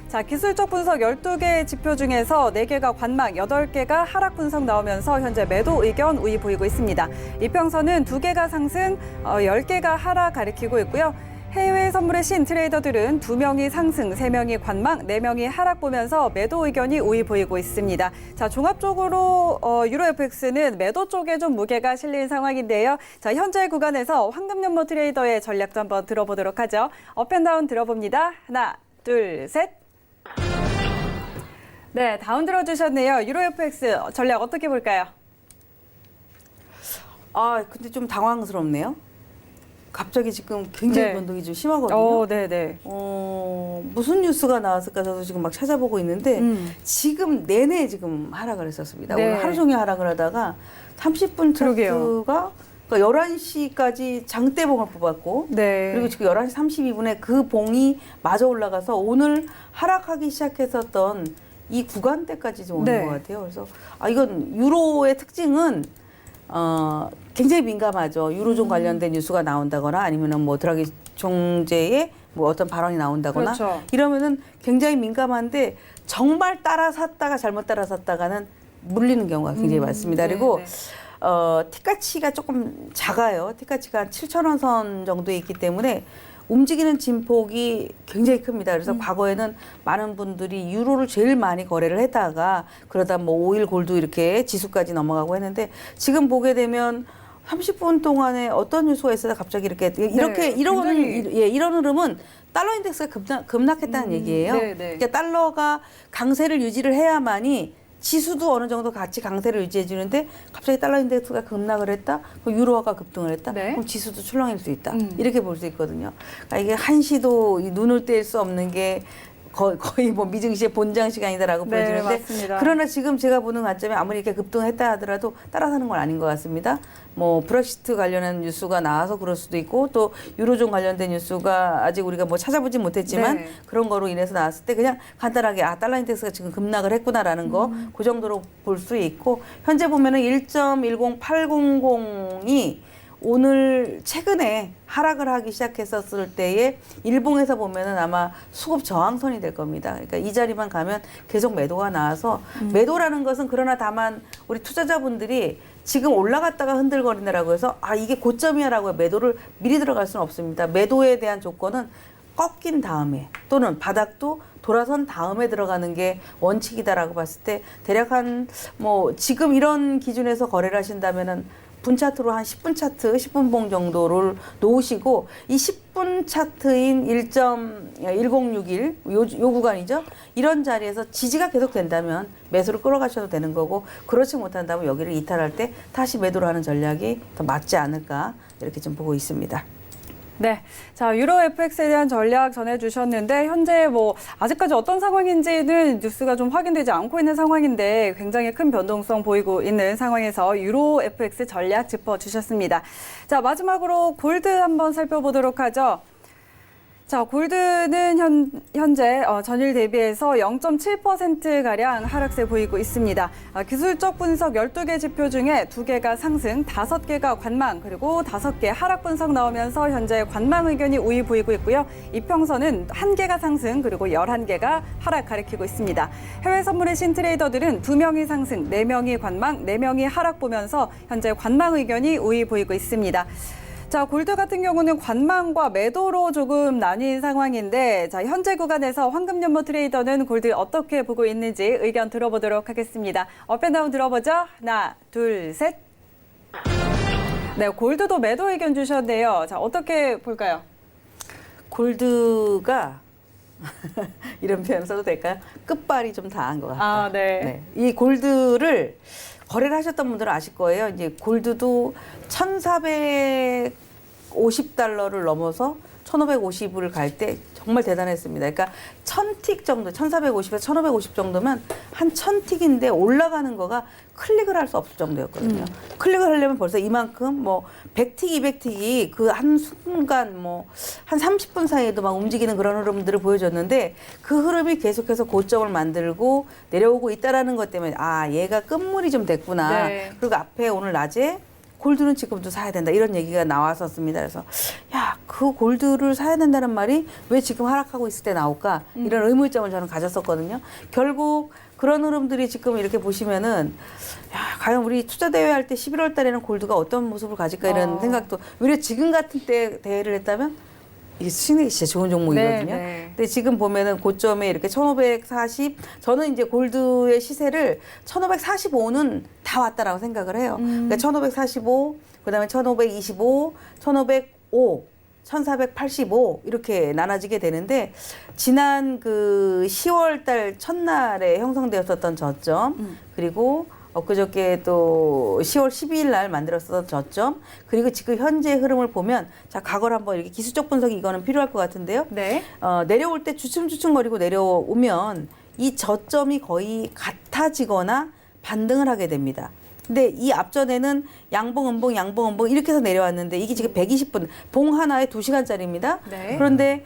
자, 기술적 분석 12개 지표 중에서 4개가 관망, 8개가 하락 분석 나오면서 현재 매도 의견 우위 보이고 있습니다. 이평선은 2개가 상승, 10개가 하락 가리키고 있고요. 해외 선물의 신 트레이더들은 2명이 상승, 3명이 관망, 4명이 하락 보면서 매도 의견이 우위 보이고 있습니다. 자, 종합적으로 유로 FX는 매도 쪽에 좀 무게가 실린 상황인데요. 자, 현재 구간에서 황금연모 트레이더의 전략도 한번 들어보도록 하죠. 업앤다운 들어봅니다. 하나, 둘, 셋. 네, 다운 들어주셨네요. 유로 FX 전략 어떻게 볼까요? 근데 좀 당황스럽네요. 갑자기 지금 굉장히 네. 변동이 좀 심하거든요. 네. 무슨 뉴스가 나왔을까 저도 지금 막 찾아보고 있는데 지금 내내 지금 하락을 했었습니다. 네. 오늘 하루 종일 하락을 하다가 30분 그러게요. 차트가 그러니까 11시까지 장대봉을 뽑았고 네. 그리고 지금 11시 32분에 그 봉이 마저 올라가서 오늘 하락하기 시작했었던 이 구간대까지 좀 오는 네. 것 같아요. 그래서 이건 유로의 특징은 굉장히 민감하죠. 유로존 관련된 뉴스가 나온다거나 아니면은 뭐 드라기 총재의 뭐 어떤 발언이 나온다거나 그렇죠. 이러면은 굉장히 민감한데 정말 따라 샀다가 잘못 따라 샀다가는 물리는 경우가 굉장히 많습니다. 네, 그리고 네. 티카치가 조금 작아요. 티카치가 7,000원 선 정도에 있기 때문에 움직이는 진폭이 굉장히 큽니다. 그래서 과거에는 많은 분들이 유로를 제일 많이 거래를 했다가 그러다 뭐 오일 골드 이렇게 지수까지 넘어가고 했는데 지금 보게 되면 30분 동안에 어떤 뉴스가 있어서 갑자기 이런 이런 흐름은 달러 인덱스가 급락했다는 얘기예요. 네. 그러니까 달러가 강세를 유지를 해야만이 지수도 어느 정도 같이 강세를 유지해 주는데 갑자기 달러 인덱스가 급락을 했다, 그럼 유로화가 급등을 했다, 네. 그럼 지수도 출렁일 수 있다. 이렇게 볼 수 있거든요. 그러니까 이게 한시도 눈을 뗄 수 없는 게 거의 뭐 미증시의 본장 시간이다라고 네, 보여지는데 맞습니다. 그러나 지금 제가 보는 관점에 아무리 이렇게 급등했다 하더라도 따라 사는 건 아닌 것 같습니다. 뭐 브렉시트 관련한 뉴스가 나와서 그럴 수도 있고 또 유로존 관련된 뉴스가 아직 우리가 뭐 찾아보진 못했지만 네. 그런 거로 인해서 나왔을 때 그냥 간단하게 달러 인덱스가 지금 급락을 했구나라는 거 그 정도로 볼 수 있고 현재 보면은 1.10800이 오늘 최근에 하락을 하기 시작했었을 때에 일봉에서 보면은 아마 수급 저항선이 될 겁니다. 그러니까 이 자리만 가면 계속 매도가 나와서 매도라는 것은 그러나 다만 우리 투자자분들이 지금 올라갔다가 흔들거린다라고 해서 이게 고점이야라고 매도를 미리 들어갈 수는 없습니다. 매도에 대한 조건은 꺾인 다음에 또는 바닥도 돌아선 다음에 들어가는 게 원칙이다라고 봤을 때 대략 한 뭐 지금 이런 기준에서 거래를 하신다면은 분 차트로 한 10분 차트, 10분 봉 정도를 놓으시고 이 10분 차트인 1.1061 요 구간이죠. 이런 자리에서 지지가 계속 된다면 매수를 끌어가셔도 되는 거고 그렇지 못한다면 여기를 이탈할 때 다시 매도를 하는 전략이 더 맞지 않을까 이렇게 좀 보고 있습니다. 네. 자, 유로 FX에 대한 전략 전해주셨는데, 현재 아직까지 어떤 상황인지는 뉴스가 좀 확인되지 않고 있는 상황인데, 굉장히 큰 변동성 보이고 있는 상황에서 유로 FX 전략 짚어주셨습니다. 자, 마지막으로 골드 한번 살펴보도록 하죠. 자, 골드는 현재 전일 대비해서 0.7%가량 하락세 보이고 있습니다. 기술적 분석 12개 지표 중에 2개가 상승, 5개가 관망, 그리고 5개 하락 분석 나오면서 현재 관망 의견이 우위 보이고 있고요. 이평선은 1개가 상승, 그리고 11개가 하락 가리키고 있습니다. 해외 선물의 신트레이더들은 2명이 상승, 4명이 관망, 4명이 하락 보면서 현재 관망 의견이 우위 보이고 있습니다. 자, 골드 같은 경우는 관망과 매도로 조금 나뉜 상황인데, 자, 현재 구간에서 황금연모 트레이더는 골드 어떻게 보고 있는지 의견 들어보도록 하겠습니다. 업앤다운 들어보죠. 하나, 둘, 셋. 네, 골드도 매도 의견 주셨네요. 자, 어떻게 볼까요? 골드가 이런 표현 써도 될까요? 끝발이 좀 다한 것 같다. 아, 네. 이 골드를 거래를 하셨던 분들은 아실 거예요. 이제 골드도 1,450달러를 넘어서 1,550을 갈 때 정말 대단했습니다. 그러니까 1,000틱 정도, 1,450에서 1,550 정도면 한 1,000틱인데 올라가는 거가 클릭을 할 수 없을 정도였거든요. 클릭을 하려면 벌써 이만큼 100틱, 200틱이 그 한 순간 한 30분 사이에도 막 움직이는 그런 흐름들을 보여줬는데 그 흐름이 계속해서 고점을 만들고 내려오고 있다라는 것 때문에 얘가 끝물이 좀 됐구나. 네. 그리고 앞에 오늘 낮에 골드는 지금도 사야 된다 이런 얘기가 나왔었습니다. 그래서 그 골드를 사야 된다는 말이 왜 지금 하락하고 있을 때 나올까 이런 의문점을 저는 가졌었거든요. 결국 그런 흐름들이 지금 이렇게 보시면은 과연 우리 투자 대회 할 때 11월 달에는 골드가 어떤 모습을 가질까 이런 생각도 오히려 지금 같은 때 대회를 했다면 이게 수익이 진짜 좋은 종목이거든요. 네. 근데 지금 보면은 고점에 이렇게 1,540, 저는 이제 골드의 시세를 1,545는 다 왔다라고 생각을 해요. 그러니까 1,545, 그다음에 1,525, 1,505, 1,485 이렇게 나눠지게 되는데 지난 그 10월 달 첫날에 형성되었었던 저점 그리고 엊그저께 또 10월 12일 날 만들었었던 저점 그리고 지금 현재 흐름을 보면 자 과거를 한번 이렇게 기술적 분석이 이거는 필요할 것 같은데요. 네. 내려올 때 주춤주춤거리고 내려오면 이 저점이 거의 같아지거나 반등을 하게 됩니다. 근데 이 앞전에는 양봉, 음봉, 양봉, 음봉 이렇게 해서 내려왔는데 이게 지금 120분, 봉 하나에 2시간짜리입니다. 네. 그런데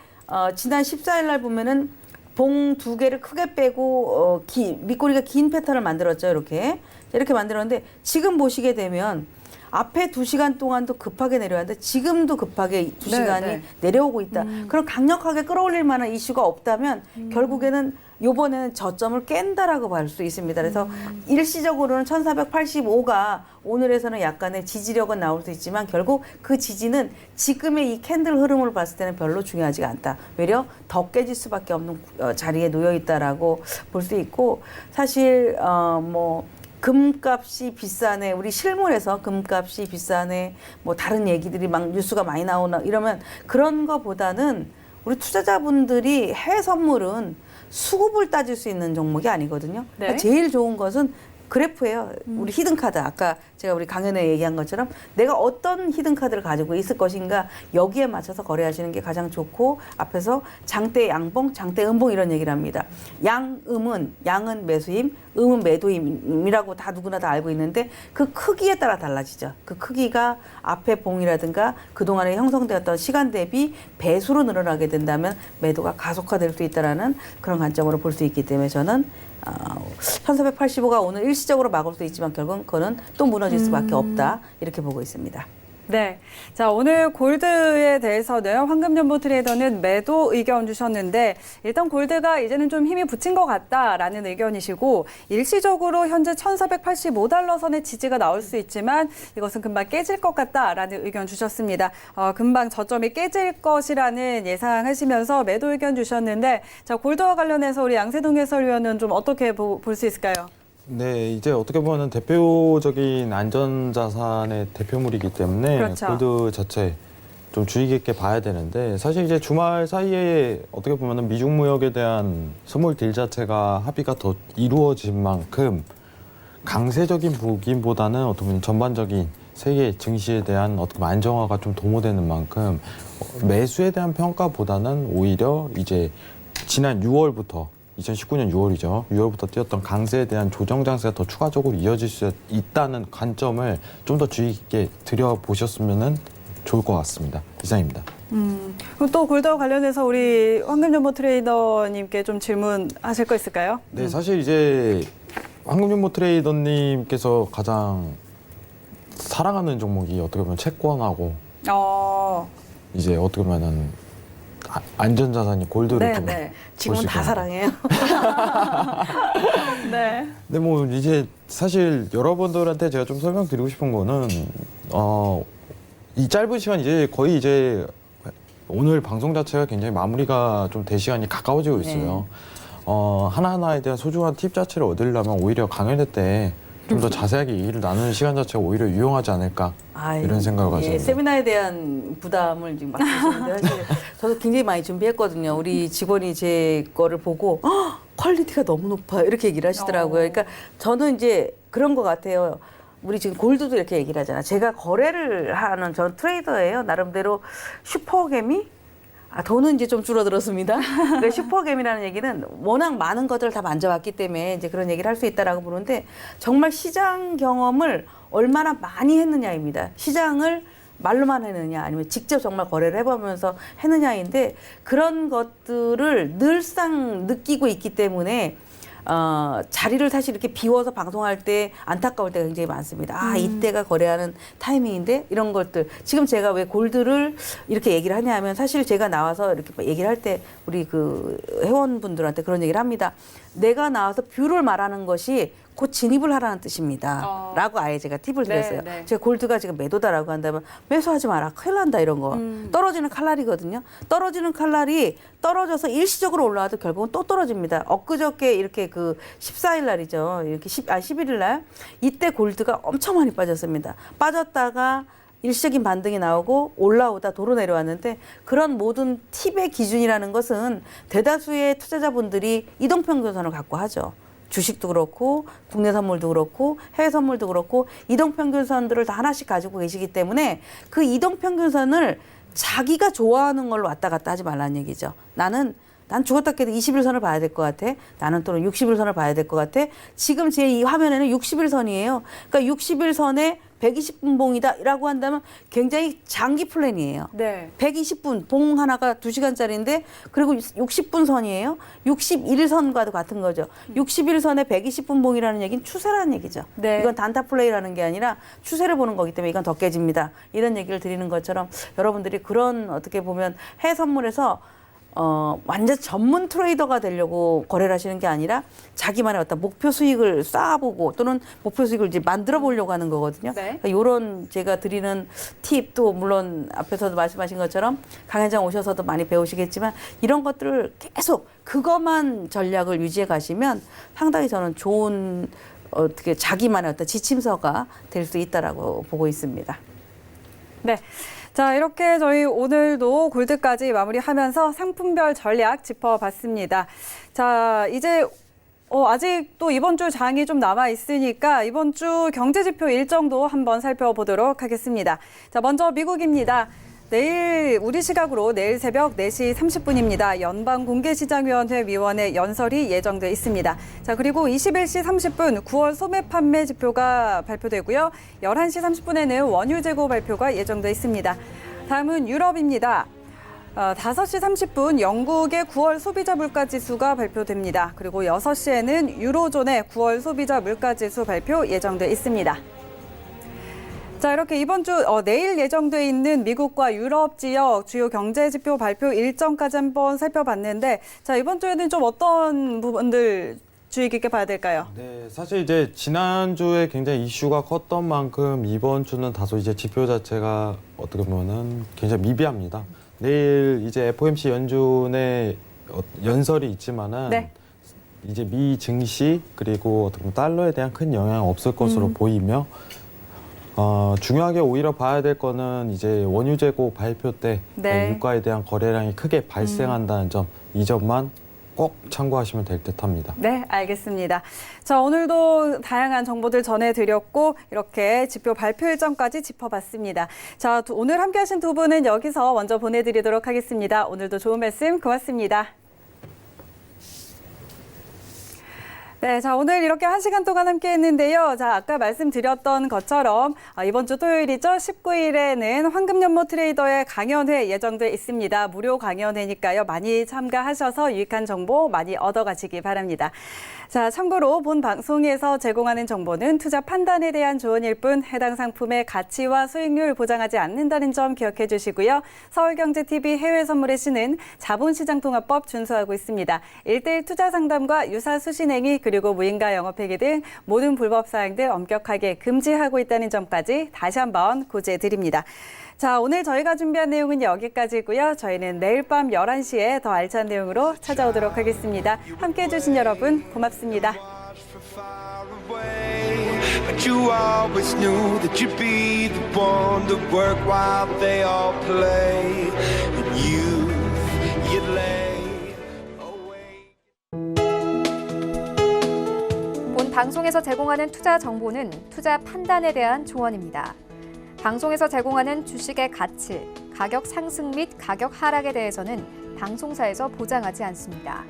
지난 14일 날 보면은 봉 2개를 크게 빼고 밑꼬리가 긴 패턴을 만들었죠. 이렇게 만들었는데 지금 보시게 되면 앞에 2시간 동안도 급하게 내려왔는데 지금도 급하게 2시간이 네. 내려오고 있다. 그럼 강력하게 끌어올릴 만한 이슈가 없다면 결국에는 요번에는 저점을 깬다라고 볼 수 있습니다. 그래서 일시적으로는 1485가 오늘에서는 약간의 지지력은 나올 수 있지만 결국 그 지지는 지금의 이 캔들 흐름을 봤을 때는 별로 중요하지가 않다. 오히려 더 깨질 수밖에 없는 자리에 놓여 있다라고 볼 수 있고 사실 금값이 비싸네. 우리 실물에서 금값이 비싸네. 다른 얘기들이 막 뉴스가 많이 나오나 이러면 그런 거보다는 우리 투자자분들이 해외 선물은 수급을 따질 수 있는 종목이 아니거든요. 네. 그러니까 제일 좋은 것은 그래프예요. 우리 히든카드. 아까 제가 우리 강연에 얘기한 것처럼 내가 어떤 히든카드를 가지고 있을 것인가 여기에 맞춰서 거래하시는 게 가장 좋고 앞에서 장대 양봉, 장대 음봉 이런 얘기를 합니다. 양은 매수임, 음은 매도임이라고 다 누구나 다 알고 있는데 그 크기에 따라 달라지죠. 그 크기가 앞에 봉이라든가 그동안에 형성되었던 시간 대비 배수로 늘어나게 된다면 매도가 가속화될 수 있다는 그런 관점으로 볼 수 있기 때문에 저는 1485가 오늘 일시적으로 막을 수도 있지만 결국은 그거는 또 무너질 수밖에 없다 이렇게 보고 있습니다. 네. 자, 오늘 골드에 대해서는 황금연보 트레이더는 매도 의견 주셨는데 일단 골드가 이제는 좀 힘이 붙인 것 같다라는 의견이시고 일시적으로 현재 1,485달러 선의 지지가 나올 수 있지만 이것은 금방 깨질 것 같다라는 의견 주셨습니다. 금방 저점이 깨질 것이라는 예상하시면서 매도 의견 주셨는데 자, 골드와 관련해서 우리 양세동 해설위원은 좀 어떻게 볼 수 있을까요? 네, 이제 어떻게 보면 대표적인 안전자산의 대표물이기 때문에 그렇죠. 골드 자체 좀 주의 깊게 봐야 되는데 사실 이제 주말 사이에 어떻게 보면 미중 무역에 대한 스몰 딜 자체가 합의가 더 이루어진 만큼 강세적인 보기보다는 어떻게 보면 전반적인 세계 증시에 대한 어떻게 안정화가 좀 도모되는 만큼 매수에 대한 평가보다는 오히려 이제 지난 6월부터 2019년 6월이죠. 6월부터 뛰었던 강세에 대한 조정 장세가 더 추가적으로 이어질 수 있다는 관점을 좀 더 주의 깊게 들여보셨으면 좋을 것 같습니다. 이상입니다. 그럼 또 골드와 관련해서 우리 황금연보 트레이더님께 좀 질문하실 거 있을까요? 네, 사실 이제 황금연보 트레이더님께서 가장 사랑하는 종목이 어떻게 보면 채권하고 이제 어떻게 보면은 안전자산이 골드로 네, 좀 네. 지금은 다 사랑해요. 네. 근데 뭐 이제 사실 여러분들한테 제가 좀 설명드리고 싶은 거는 이 짧은 시간 이제 거의 이제 오늘 방송 자체가 굉장히 마무리가 좀 될 시간이 가까워지고 있어요. 하나하나에 대한 소중한 팁 자체를 얻으려면 오히려 강연회 때 좀 더 자세하게 얘기를 나누는 시간 자체가 오히려 유용하지 않을까 이런 생각을 가지고 있습니다. 세미나에 대한 부담을 지금 맡으시는데 사실 저도 굉장히 많이 준비했거든요. 우리 직원이 제 거를 보고 퀄리티가 너무 높아요 이렇게 얘기를 하시더라고요. 그러니까 저는 이제 그런 것 같아요. 우리 지금 골드도 이렇게 얘기를 하잖아. 제가 거래를 하는 전 트레이더예요. 나름대로 슈퍼개미? 돈은 이제 좀 줄어들었습니다. 슈퍼개미라는 얘기는 워낙 많은 것들을 다 만져봤기 때문에 이제 그런 얘기를 할 수 있다라고 보는데 정말 시장 경험을 얼마나 많이 했느냐입니다. 시장을 말로만 했느냐 아니면 직접 정말 거래를 해보면서 했느냐인데 그런 것들을 늘상 느끼고 있기 때문에 자리를 사실 이렇게 비워서 방송할 때 안타까울 때가 굉장히 많습니다. 이때가 거래하는 타이밍인데 이런 것들. 지금 제가 왜 골드를 이렇게 얘기를 하냐 하면 사실 제가 나와서 이렇게 얘기를 할 때 우리 그 회원분들한테 그런 얘기를 합니다. 내가 나와서 뷰를 말하는 것이 곧 진입을 하라는 뜻입니다. 라고 아예 제가 팁을 드렸어요. 네. 제가 골드가 지금 매도다라고 한다면 매수하지 마라. 큰일 난다 이런 거. 떨어지는 칼날이거든요. 떨어지는 칼날이 떨어져서 일시적으로 올라와도 결국은 또 떨어집니다. 엊그저께 이렇게 그 14일 날이죠. 이렇게 11일 날 이때 골드가 엄청 많이 빠졌습니다. 빠졌다가 일시적인 반등이 나오고 올라오다 도로 내려왔는데 그런 모든 팁의 기준이라는 것은 대다수의 투자자분들이 이동평균선을 갖고 하죠. 주식도 그렇고 국내 선물도 그렇고 해외 선물도 그렇고 이동평균선들을 다 하나씩 가지고 계시기 때문에 그 이동평균선을 자기가 좋아하는 걸로 왔다 갔다 하지 말라는 얘기죠. 난 죽었다 깨도 20일선을 봐야 될 것 같아. 나는 또는 60일선을 봐야 될 것 같아. 지금 제 이 화면에는 60일선이에요. 그러니까 60일선에 120분 봉이다라고 한다면 굉장히 장기 플랜이에요. 네. 120분 봉 하나가 2시간짜리인데 그리고 60분 선이에요. 61선과도 같은 거죠. 61선에 120분 봉이라는 얘기는 추세라는 얘기죠. 네. 이건 단타 플레이라는 게 아니라 추세를 보는 거기 때문에 이건 더 깨집니다. 이런 얘기를 드리는 것처럼 여러분들이 그런 어떻게 보면 해외 선물에서 완전 전문 트레이더가 되려고 거래를 하시는 게 아니라 자기만의 어떤 목표 수익을 쌓아보고 또는 목표 수익을 이제 만들어 보려고 하는 거거든요. 네. 그러니까 이런 제가 드리는 팁도 물론 앞에서도 말씀하신 것처럼 강연장 오셔서도 많이 배우시겠지만 이런 것들을 계속 그것만 전략을 유지해 가시면 상당히 저는 좋은 어떻게 자기만의 어떤 지침서가 될 수 있다라고 보고 있습니다. 네. 자, 이렇게 저희 오늘도 골드까지 마무리하면서 상품별 전략 짚어봤습니다. 자, 이제 아직 또 이번 주 장이 좀 남아 있으니까 이번 주 경제지표 일정도 한번 살펴보도록 하겠습니다. 자, 먼저 미국입니다. 내일 우리 시각으로 내일 새벽 4시 30분입니다. 연방공개시장위원회 위원회 연설이 예정돼 있습니다. 자, 그리고 21시 30분 9월 소매 판매 지표가 발표되고요. 11시 30분에는 원유 재고 발표가 예정돼 있습니다. 다음은 유럽입니다. 5시 30분 영국의 9월 소비자 물가지수가 발표됩니다. 그리고 6시에는 유로존의 9월 소비자 물가지수 발표 예정돼 있습니다. 자, 이렇게 이번 주 내일 예정돼 있는 미국과 유럽 지역 주요 경제 지표 발표 일정까지 한번 살펴봤는데, 자, 이번 주에는 좀 어떤 부분들 주의 깊게 봐야 될까요? 네, 사실 이제 지난주에 굉장히 이슈가 컸던 만큼 이번 주는 다소 이제 지표 자체가 어떻게 보면은 굉장히 미비합니다. 내일 이제 FOMC 연준의 연설이 있지만은 네. 이제 미 증시 그리고 어떻게 보면 달러에 대한 큰 영향 없을 것으로 보이며 중요하게 오히려 봐야 될 거는 이제 원유 재고 발표 때 네. 유가에 대한 거래량이 크게 발생한다는 점, 이 점만 꼭 참고하시면 될 듯합니다. 네, 알겠습니다. 자, 오늘도 다양한 정보들 전해드렸고 이렇게 지표 발표 일정까지 짚어봤습니다. 자, 오늘 함께하신 두 분은 여기서 먼저 보내드리도록 하겠습니다. 오늘도 좋은 말씀 고맙습니다. 네, 자, 오늘 이렇게 1시간 동안 함께 했는데요. 자, 아까 말씀드렸던 것처럼 이번 주 토요일이죠. 19일에는 황금연못 트레이더의 강연회 예정돼 있습니다. 무료 강연회니까요. 많이 참가하셔서 유익한 정보 많이 얻어가시기 바랍니다. 자, 참고로 본 방송에서 제공하는 정보는 투자 판단에 대한 조언일 뿐 해당 상품의 가치와 수익률 보장하지 않는다는 점 기억해 주시고요. 서울경제TV 해외선물의 시는 자본시장통합법 준수하고 있습니다. 1:1 투자 상담과 유사 수신행위 그리고 무인가 영업회계 등 모든 불법 사항들 엄격하게 금지하고 있다는 점까지 다시 한번 고지해 드립니다. 자, 오늘 저희가 준비한 내용은 여기까지고요. 저희는 내일 밤 11시에 더 알찬 내용으로 찾아오도록 하겠습니다. 함께해 주신 여러분 고맙습니다. But you always knew that you'd be the one to work while they all play. And you'd lay away. 본 방송에서 제공하는 투자 정보는 투자 판단에 대한 조언입니다. 방송에서 제공하는 주식의 가치, 가격 상승 및 가격 하락에 대해서는 방송사에서 보장하지 않습니다.